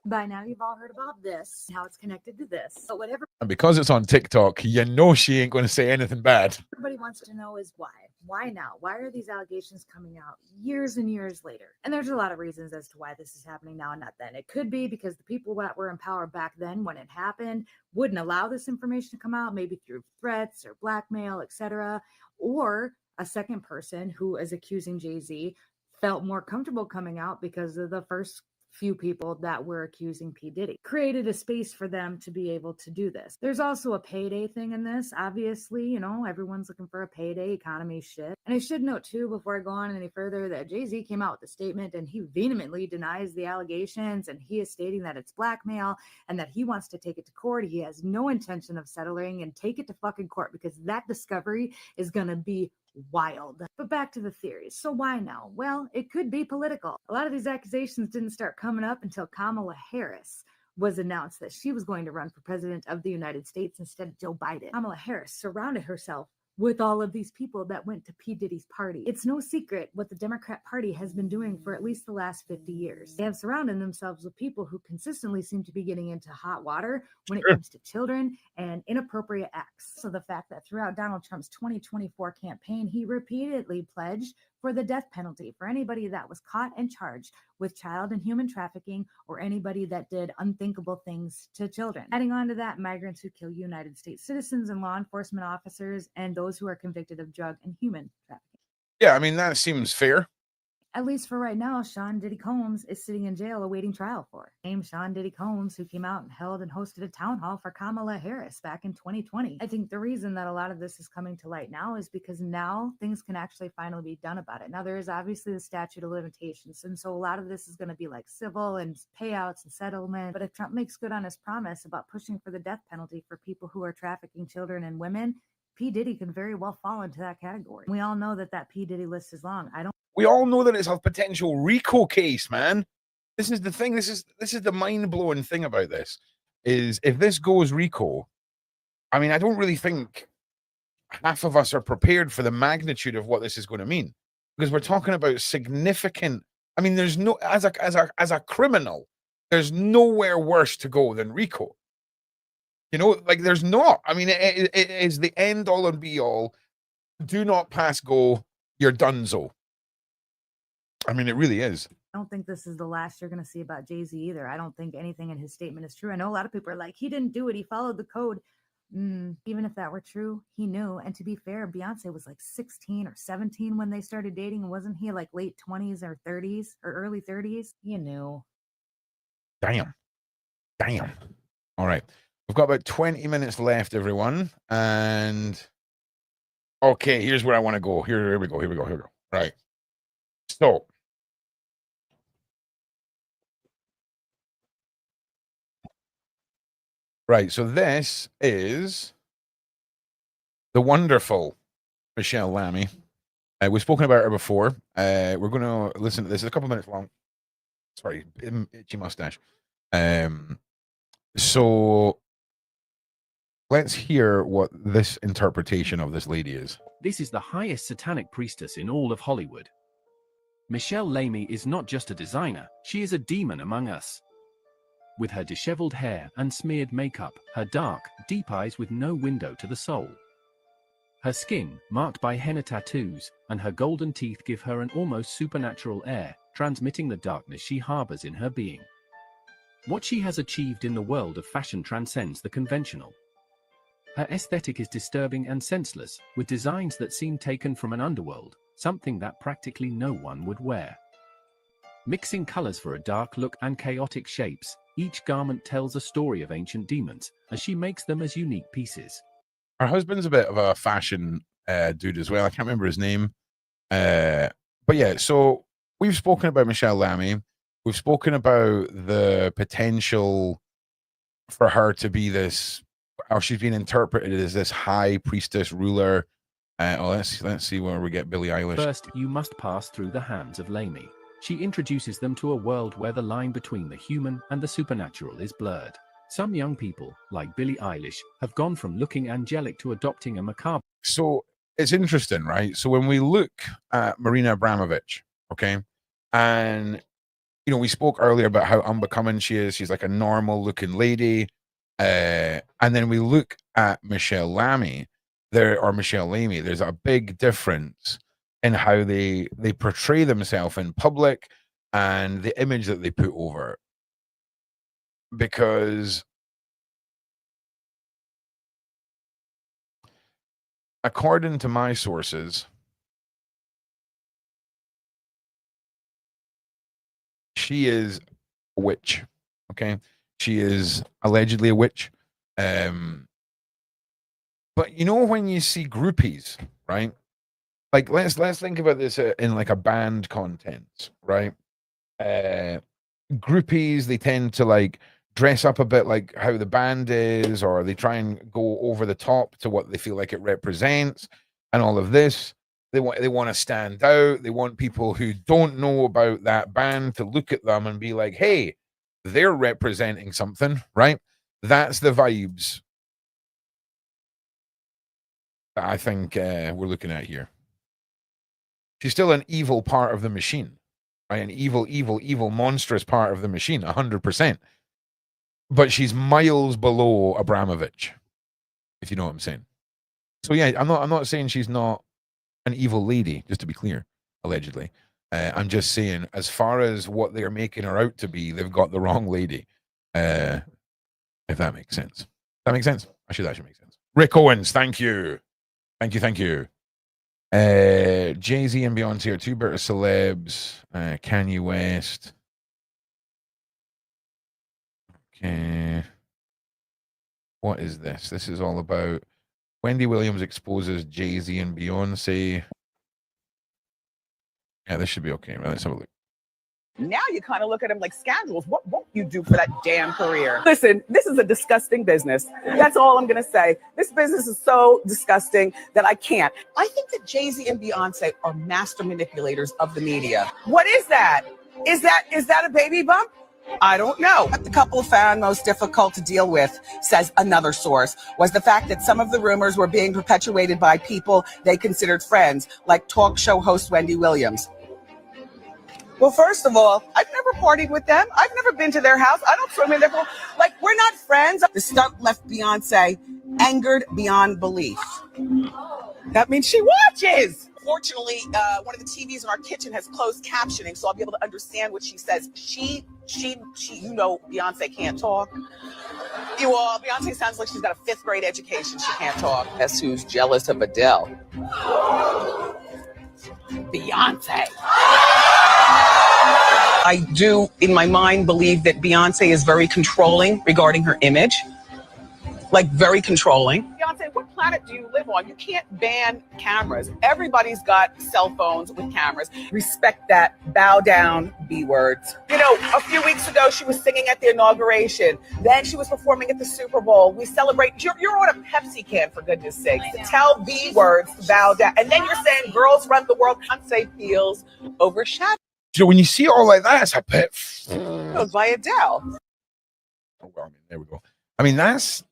By now, you've all heard about this, how it's connected to this. But whatever And because it's on TikTok, you know she ain't going to say anything bad. everybody wants to know is why. Why now? Why are these allegations coming out years and years later? And there's a lot of reasons as to why this is happening now and not then. It could be because the people that were in power back then when it happened wouldn't allow this information to come out, maybe through threats or blackmail, etc. Or a second person who is accusing Jay-Z felt more comfortable coming out because of the first few people that were accusing P. Diddy. Created a space for them to be able to do this. There's also a payday thing in this. Obviously, you know, everyone's looking for a payday, economy shit. And I should note too, before I go on any further, that Jay-Z came out with a statement and he vehemently denies the allegations, and he is stating that it's blackmail and that he wants to take it to court. He has no intention of settling and take it to fucking court because that discovery is going to be wild. But back to the theories. So why now? Well, it could be political. A lot of these accusations didn't start coming up until Kamala Harris was announced that she was going to run for president of the United States instead of Joe Biden. Kamala Harris surrounded herself with all of these people that went to P. Diddy's party. It's no secret what the Democrat Party has been doing for at least the last 50 years. They have surrounded themselves with people who consistently seem to be getting into hot water when it comes to children and inappropriate acts. So the fact that throughout Donald Trump's 2024 campaign, he repeatedly pledged for the death penalty for anybody that was caught and charged with child and human trafficking or anybody that did unthinkable things to children. Adding on to that, migrants who kill United States citizens and law enforcement officers and those who are convicted of drug and human trafficking. Yeah, I mean, that seems fair. At least for right now, Sean Diddy Combs is sitting in jail awaiting trial for it. Same Sean Diddy Combs who came out and held and hosted a town hall for Kamala Harris back in 2020. I think the reason that a lot of this is coming to light now is because now things can actually finally be done about it. Now, there is obviously the statute of limitations, and so a lot of this is going to be like civil and payouts and settlement. But if Trump makes good on his promise about pushing for the death penalty for people who are trafficking children and women, P. Diddy can very well fall into that category. We all know that that P. Diddy list is long. We all know that it's a potential RICO case, man. This is the thing. This is the mind-blowing thing about this, is if this goes RICO, I mean, I don't really think half of us are prepared for the magnitude of what this is going to mean, because we're talking about significant. I mean, there's no, as a criminal, there's nowhere worse to go than RICO. You know, like there's not. I mean, it is the end all and be all. Do not pass go. You're donezo. I mean, it really is. I don't think this is the last you're going to see about Jay-Z either. I don't think anything in his statement is true. I know a lot of people are like, he didn't do it. He followed the code. Even if that were true, he knew. And to be fair, Beyonce was like 16 or 17 when they started dating. Wasn't he like late 20s or 30s or early 30s? He knew. Damn. All right. We've got about 20 minutes left, everyone. And okay, here's where I want to go. Here we go. Right. So this is the wonderful Michelle Lamy. We've spoken about her before. We're going to listen to this. It's a couple minutes long. Sorry, itchy mustache. So let's hear what this interpretation of this lady is. This is the highest satanic priestess in all of Hollywood. Michelle Lamy is not just a designer, she is a demon among us. With her disheveled hair and smeared makeup, her dark, deep eyes with no window to the soul. Her skin, marked by henna tattoos, and her golden teeth give her an almost supernatural air, transmitting the darkness she harbors in her being. What she has achieved in the world of fashion transcends the conventional. Her aesthetic is disturbing and senseless, with designs that seem taken from an underworld, something that practically no one would wear. Mixing colors for a dark look and chaotic shapes, each garment tells a story of ancient demons, as she makes them as unique pieces. Her husband's a bit of a fashion dude as well. I can't remember his name. But yeah, so we've spoken about Michelle Lamy. We've spoken about the potential for her to be this, how she's been interpreted as this high priestess ruler. Let's see where we get Billie Eilish. First, you must pass through the hands of Lamy. She introduces them to a world where the line between the human and the supernatural is blurred. Some young people, like Billie Eilish, have gone from looking angelic to adopting a macabre. So it's interesting, right? So when we look at Marina Abramovich, okay, and you know, we spoke earlier about how unbecoming she is. She's like a normal looking lady. And then we look at Michelle Lamy, Michelle Lamy. There's a big difference in how they portray themselves in public and the image that they put over. Because according to my sources, she is a witch. Okay, she is allegedly a witch. But you know, when you see groupies, right? Like let's think about this in like a band content, right? Groupies, they tend to like dress up a bit like how the band is, or they try and go over the top to what they feel like it represents, and all of this. They want to stand out. They want people who don't know about that band to look at them and be like, hey, they're representing something, right? That's the vibes that I think we're looking at here. She's still an evil part of the machine, right? An evil, monstrous part of the machine, 100%. But she's miles below Abramovich, if you know what I'm saying. So yeah, I'm not saying she's not an evil lady, just to be clear, allegedly. I'm just saying, as far as what they're making her out to be, they've got the wrong lady. If that makes sense. That makes sense? Actually, that should make sense. Rick Owens, thank you. Thank you. Jay-Z and Beyonce are two better celebs. Kanye West. Okay. What is this? This is all about Wendy Williams exposes Jay-Z and Beyonce. Yeah, this should be okay. Right, let's have a look. Now you kind of look at them like scoundrels. What won't you do for that damn career? Listen, this is a disgusting business. That's all I'm going to say. This business is so disgusting that I can't. I think that Jay-Z and Beyonce are master manipulators of the media. What is that? Is that a baby bump? I don't know. What the couple found most difficult to deal with, says another source, was the fact that some of the rumors were being perpetuated by people they considered friends, like talk show host Wendy Williams. Well, first of all, I've never partied with them. I've never been to their house. I don't swim in their pool. Like, we're not friends. The stunt left Beyonce angered beyond belief. That means she watches. Fortunately, one of the TVs in our kitchen has closed captioning, so I'll be able to understand what she says. She, you know, Beyonce can't talk. You all, Beyonce sounds like she's got a 5th grade education. She can't talk. Guess who's jealous of Adele? Beyonce. I do, in my mind, believe that Beyonce is very controlling regarding her image. Like, very controlling. Beyonce, what planet do you live on? You can't ban cameras. Everybody's got cell phones with cameras. Respect that. Bow down, B words. You know, a few weeks ago, she was singing at the inauguration. Then she was performing at the Super Bowl. We celebrate. You're on a Pepsi can, for goodness sakes. Tell B words, bow down. And then you're saying girls run the world. Beyonce feels overshadowed. So when you see it all like that, it's a bit By Adele. Oh, well, I mean, there we go. I mean, that's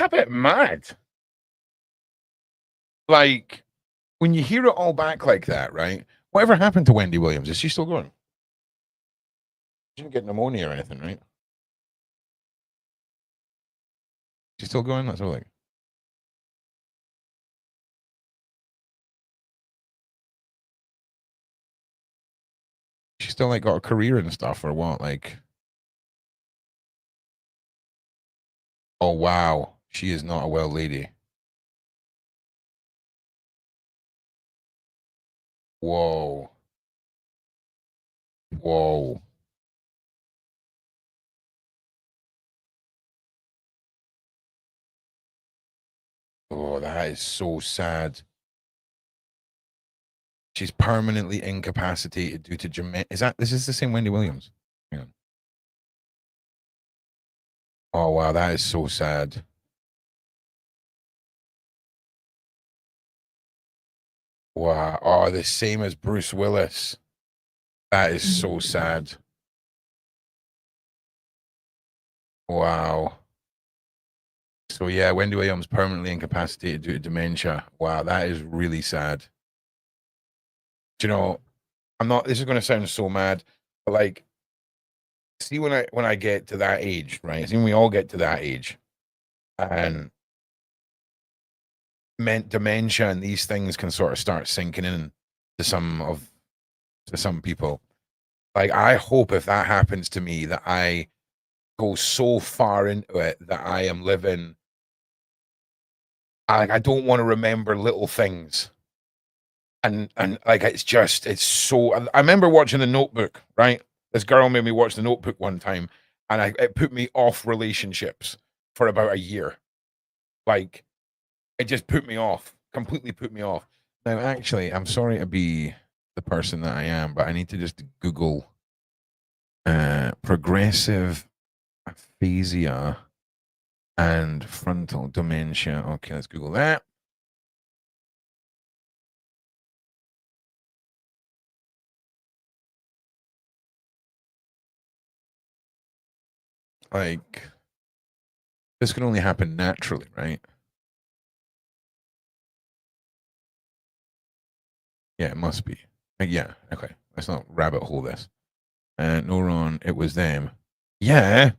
a bit mad. Like, when you hear it all back like that, right? Whatever happened to Wendy Williams? Is she still going? She didn't get pneumonia or anything, right? She's still going? That's all like. She's still like got a career and stuff or what? Like, oh wow, she is not a well lady. Whoa. Whoa. Oh, that is so sad. She's permanently incapacitated due to this is the same Wendy Williams? Hang on. Oh wow, that is so sad. Wow. Oh, the same as Bruce Willis. That is so sad. Wow. So yeah, Wendy Williams permanently incapacitated due to dementia. Wow, that is really sad. Do you know, this is going to sound so mad, but like, see, when I get to that age, right? See, when we all get to that age, and dementia and these things can sort of start sinking in to some people. Like, I hope if that happens to me that I go so far into it that I am living. I don't want to remember little things. And like, it's so. I remember watching The Notebook, right? This girl made me watch The Notebook one time, and it put me off relationships for about a year. Like, it just put me off, completely put me off. Now, actually, I'm sorry to be the person that I am, but I need to just Google progressive aphasia and frontal dementia. Okay, let's Google that. Like, this can only happen naturally, right? Yeah, it must be. Yeah, okay. Let's not rabbit hole this. Neuron, it was them. Yeah.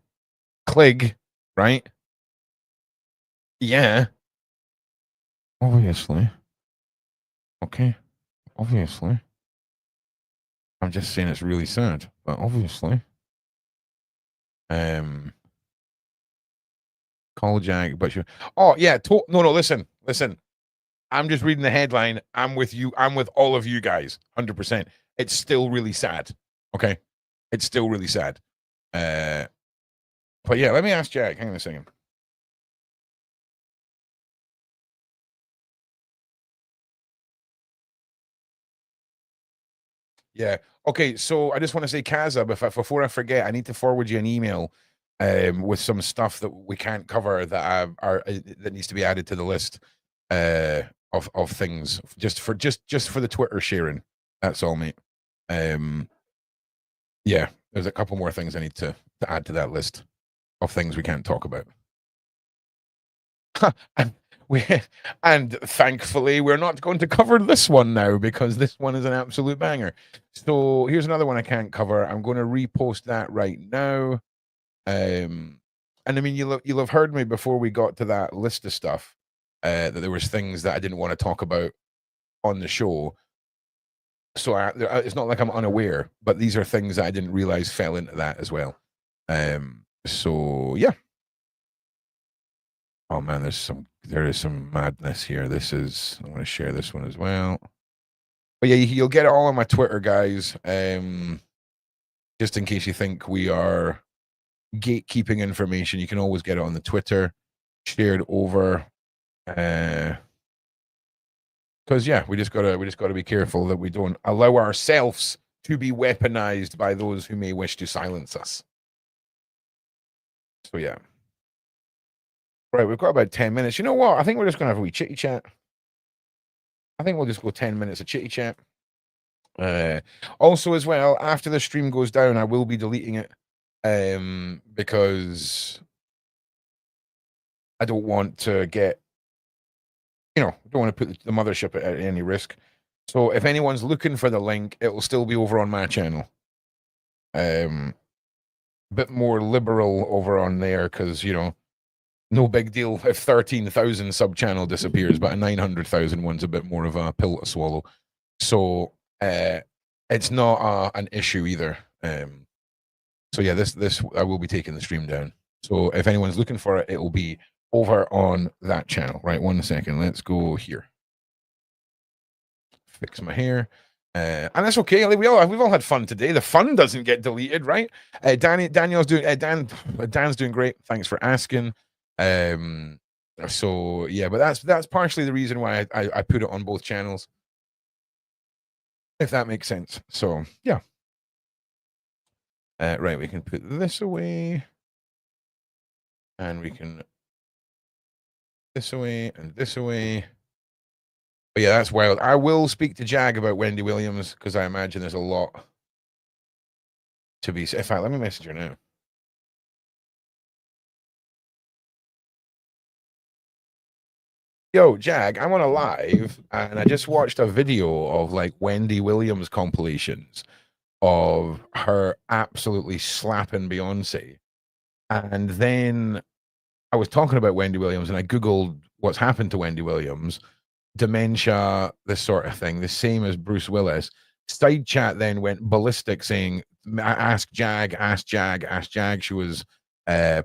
Clig, right? Yeah. Obviously. Okay. Obviously. I'm just saying it's really sad, but obviously. College, but you. Oh yeah. No. Listen. I'm just reading the headline. I'm with you. I'm with all of you guys. 100%. It's still really sad. Okay. It's still really sad. But yeah, let me ask Jack. Hang on a second. Yeah. Okay. So I just want to say, Kaza, before I forget, I need to forward you an email with some stuff that we can't cover that that needs to be added to the list of things just for the Twitter sharing. That's all, mate. Yeah, there's a couple more things I need to add to that list of things we can't talk about. And thankfully we're not going to cover this one now because this one is an absolute banger. So here's another one I can't cover. I'm going to repost that right now. And I mean, you'll have heard me before we got to that list of stuff that there was things that I didn't want to talk about on the show. So it's not like I'm unaware, but these are things that I didn't realize fell into that as well. So yeah. Oh man, there is some madness here. I want to share this one as well. But yeah, you'll get it all on my Twitter, guys. Just in case you think we are gatekeeping information, you can always get it on the Twitter, shared over. Because yeah, we just gotta be careful that we don't allow ourselves to be weaponized by those who may wish to silence us. So yeah. Right, we've got about 10 minutes. You know what? I think we're just gonna have a wee chitty chat. I think we'll just go 10 minutes of chitty chat. Also, as well, after the stream goes down, I will be deleting it because I don't want to get, don't want to put the mothership at any risk. So if anyone's looking for the link, it will still be over on my channel. Bit more liberal over on there because, no big deal if 13,000 sub channel disappears, but a 900,000 one's a bit more of a pill to swallow. So it's not an issue either. So yeah, this I will be taking the stream down. So if anyone's looking for it, it will be over on that channel. Right, 1 second. Let's go here. Fix my hair. And that's okay. We've all had fun today. The fun doesn't get deleted, right? Dan's doing great. Thanks for asking. So yeah, but that's partially the reason why I put it on both channels, if that makes sense. So yeah. Right, we can put this away, and we can this away and this away. But yeah, that's wild. I will speak to Jag about Wendy Williams because I imagine there's a lot to be. In fact, let me message her now. Yo, Jag, I'm on a live and I just watched a video of like Wendy Williams compilations of her absolutely slapping Beyonce. And then I was talking about Wendy Williams and I Googled what's happened to Wendy Williams, dementia, this sort of thing, the same as Bruce Willis. Side chat then went ballistic saying, ask Jag. She was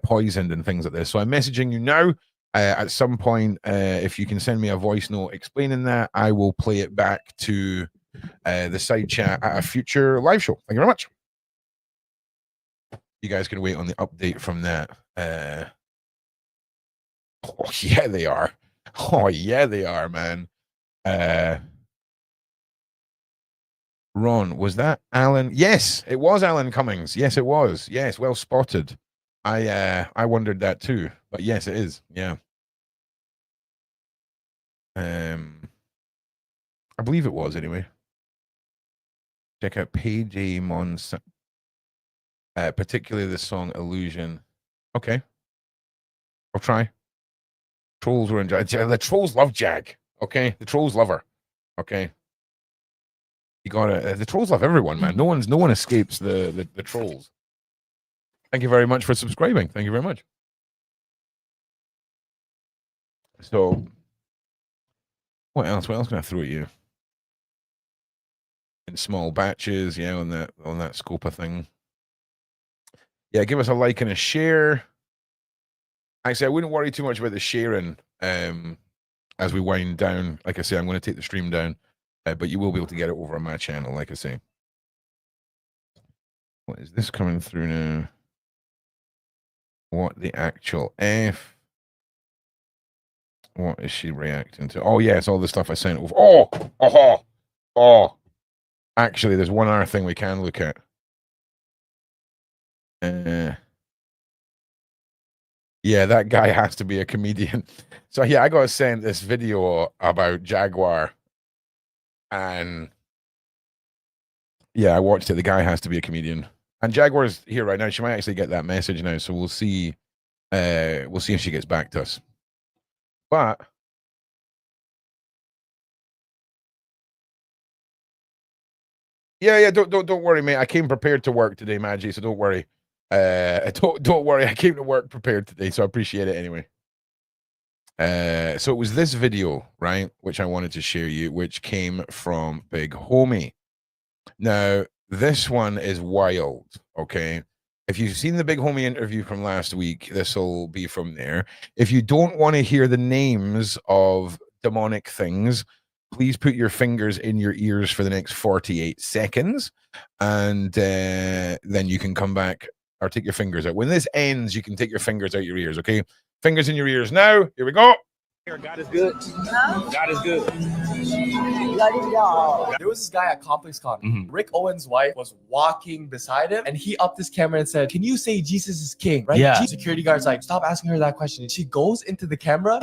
poisoned and things like this. So I'm messaging you now. At some point, if you can send me a voice note explaining that, I will play it back to the side chat at a future live show. Thank you very much. You guys can wait on the update from that. Oh, yeah, they are. Oh, yeah, they are, man. Ron, was that Alan? Yes, it was Alan Cummings. Yes, it was. Yes, well spotted. I wondered that too, but yes, it is. Yeah. I believe it was anyway. Check out Payday Mons, particularly the song Illusion. Okay, I'll try. Trolls were enjoying. The trolls love Jag. Okay, the trolls love her. Okay, you gotta. The trolls love everyone, man. No one escapes the trolls. Thank you very much for subscribing. Thank you very much. So, what else? What else can I throw at you? In small batches, yeah, on that scope of thing. Yeah, give us a like and a share. Actually, I wouldn't worry too much about the sharing as we wind down. Like I say, I'm going to take the stream down, but you will be able to get it over on my channel, like I say. What is this coming through now? What the actual F? What is she reacting to? Oh, yes, all the stuff I sent over. Oh. Actually, there's one other thing we can look at. Yeah, that guy has to be a comedian. So yeah, I got sent this video about Jaguar. And yeah, I watched it. The guy has to be a comedian. And Jaguar's here right now. She might actually get that message now. So we'll see. We'll see if she gets back to us. But yeah, don't worry, mate. I came prepared to work today, Maggie. So don't worry. Don't worry. I came to work prepared today, so I appreciate it anyway. So it was this video, right, which I wanted to share you, which came from Big Homie. Now, this one is wild, okay? If you've seen the Big Homie interview from last week, this will be from there. If you don't want to hear the names of demonic things, please put your fingers in your ears for the next 48 seconds, and then you can come back or take your fingers out. When this ends, you can take your fingers out your ears, okay? Fingers in your ears now. Here we go. God is good. God is good. There was this guy at ComplexCon. Rick Owens' wife was walking beside him, and he upped his camera and said, "Can you say Jesus is king?" Right? Yeah. Security guard's like, "Stop asking her that question." She goes into the camera.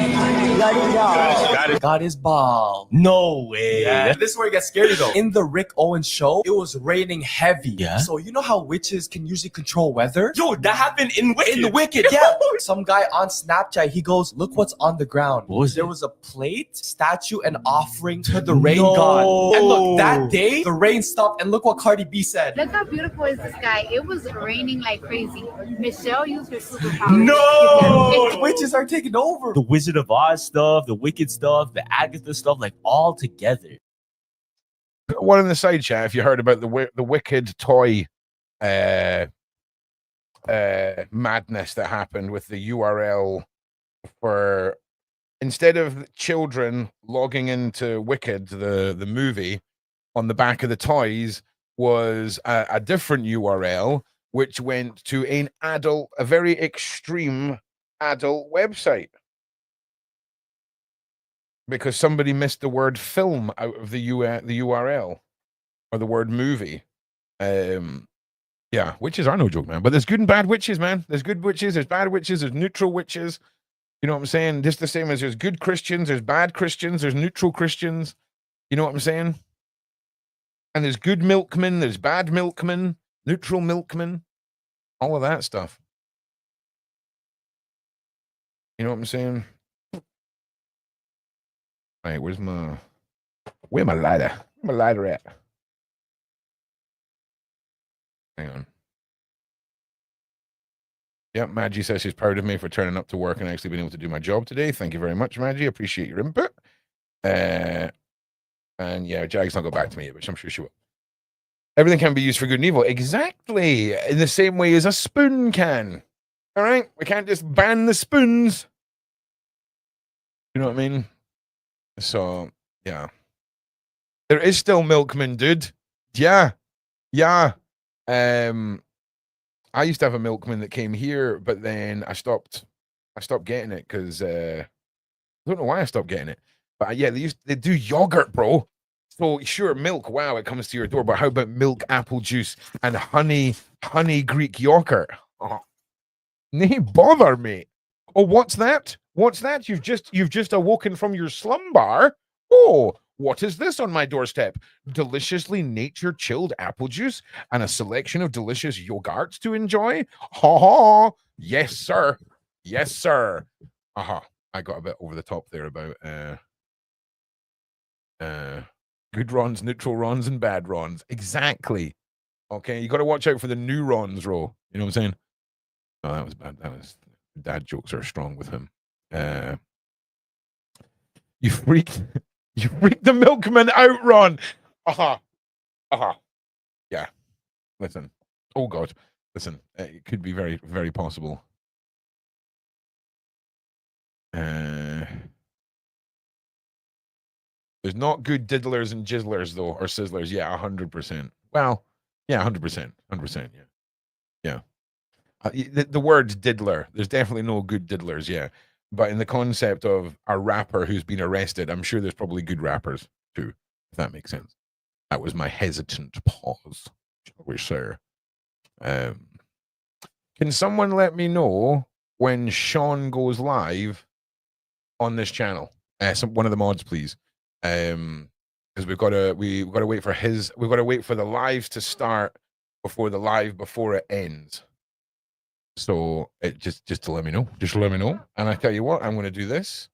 God is Baal. No way. Yeah. This is where it gets scary though. In the Rick Owens show, it was raining heavy. Yeah. So you know how witches can usually control weather? Yo, that happened in Wicked. In the Wicked, yeah. Some guy on Snapchat, he goes, "Look what's on the ground." What was there it? was a plate, statue, and offering to the rain god. And look, that day, the rain stopped, and look what Cardi B said. Look how beautiful is the sky. It was raining like crazy. Michelle used her superpower. No! Witches are taking over. The Wizard of Oz stuff, the Wicked stuff, the Agatha stuff, like all together. One in the side chat, if you heard about the Wicked toy madness that happened with the URL for, instead of children logging into Wicked, the movie, on the back of the toys was a different URL, which went to a very extreme adult website. Because somebody missed the word film out of the URL, or the word movie. Yeah, witches are no joke, man. But there's good and bad witches, man. There's good witches, there's bad witches, there's neutral witches. You know what I'm saying? Just the same as there's good Christians, there's bad Christians, there's neutral Christians. You know what I'm saying? And there's good milkmen, there's bad milkmen, neutral milkmen, all of that stuff. You know what I'm saying? Right, where's my lighter? Where's my lighter at? Hang on. Yep, Maggie says she's proud of me for turning up to work and actually being able to do my job today. Thank you very much, Maggie. Appreciate your input. And yeah, Jag's not got back to me yet, but I'm sure she will. Everything can be used for good and evil. Exactly. In the same way as a spoon can. All right? We can't just ban the spoons. You know what I mean? So, yeah. There is still milkman, dude. Yeah. Yeah. I used to have a milkman that came here, but then I stopped getting it because I don't know why I stopped getting it. But yeah, they do yogurt, bro. So sure, milk, wow, it comes to your door. But how about milk, apple juice, and honey Greek yogurt? Oh, nay bother, mate. Oh, what's that? What's that? You've just awoken from your slumber. Oh, what is this on my doorstep? Deliciously nature-chilled apple juice and a selection of delicious yogurts to enjoy? Ha ha! Yes, sir. Yes, sir. Aha. I got a bit over the top there about good Rons, neutral Rons, and bad Rons. Exactly. Okay, you got to watch out for the new Rons, Ro. You know what I'm saying? Oh, that was bad. Dad jokes are strong with him. You freaked the milkman out, Ron. Aha. Aha. Yeah. Listen. Oh God. Listen. It could be very, very possible. There's not good diddlers and jizzlers though, or sizzlers. Yeah, 100%. Well, yeah, 100%. 100%. Yeah. Yeah. The word diddler. There's definitely no good diddlers. Yeah. But in the concept of a rapper who's been arrested, I'm sure there's probably good rappers too, if that makes sense. That was my hesitant pause, shall we say. Can someone let me know when Sean goes live on this channel? One of the mods, please. Because we've got to wait for the lives to start before it ends. So it just to let me know. Just let me know. And I tell you what, I'm going to do this.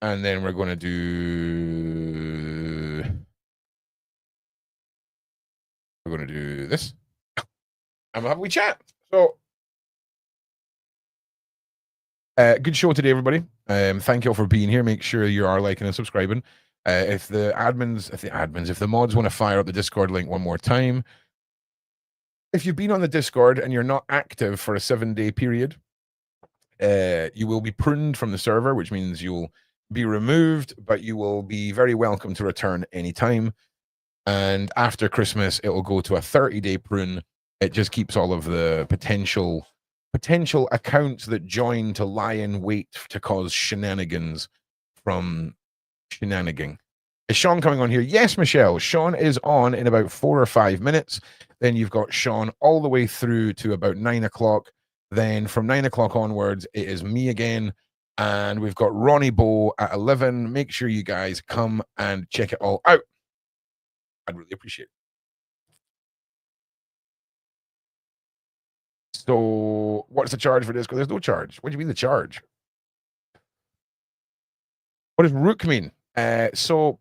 And then we're going to do this. And we'll have a wee chat. So Good show today, everybody. Thank you all for being here. Make sure you are liking and subscribing. If the mods want to fire up the Discord link one more time. If you've been on the Discord and you're not active for a 7-day period, you will be pruned from the server, which means you'll be removed, but you will be very welcome to return anytime. And after Christmas, it will go to a 30-day prune. It just keeps all of the potential accounts that join to lie in wait to cause shenanigans from shenanigan. Is Sean coming on here? Yes, Michelle. Sean is on in about 4 or 5 minutes. Then you've got Sean all the way through to about 9 o'clock. Then from 9 o'clock onwards, it is me again. And we've got Ronnie Bow at 11. Make sure you guys come and check it all out. I'd really appreciate it. So what's the charge for this? Because there's no charge. What do you mean the charge? What does rook mean? So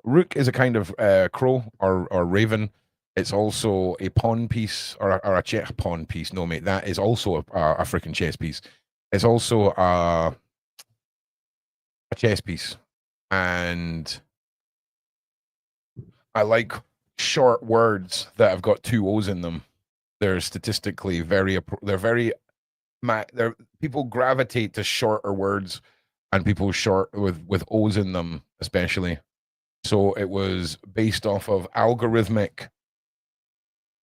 rook is a kind of crow or raven. It's also a pawn piece or a chess pawn piece. No, mate, that is also a freaking chess piece. It's also a chess piece. And I like short words that have got 2 O's in them. They're statistically people gravitate to shorter words and people short with O's in them, especially. So it was based off of algorithmic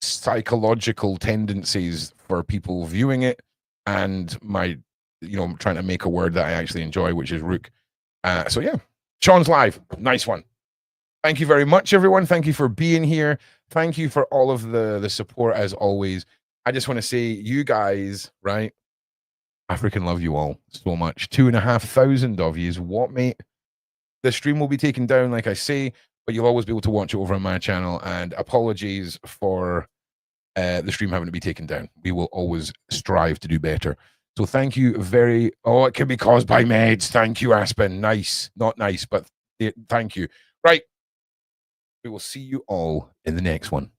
psychological tendencies for people viewing it and my, trying to make a word that I actually enjoy, which is rook. So yeah, Sean's live. Nice one. Thank you very much, everyone. Thank you for being here. Thank you for all of the support, as always. I just want to say, you guys, right? I freaking love you all so much. 2,500 of you. What, mate? The stream will be taken down, like I say, but you'll always be able to watch it over on my channel. And apologies for the stream having to be taken down. We will always strive to do better. So thank you it can be caused by meds. Thank you, Aspen. Nice. Not nice, but thank you. Right. We will see you all in the next one.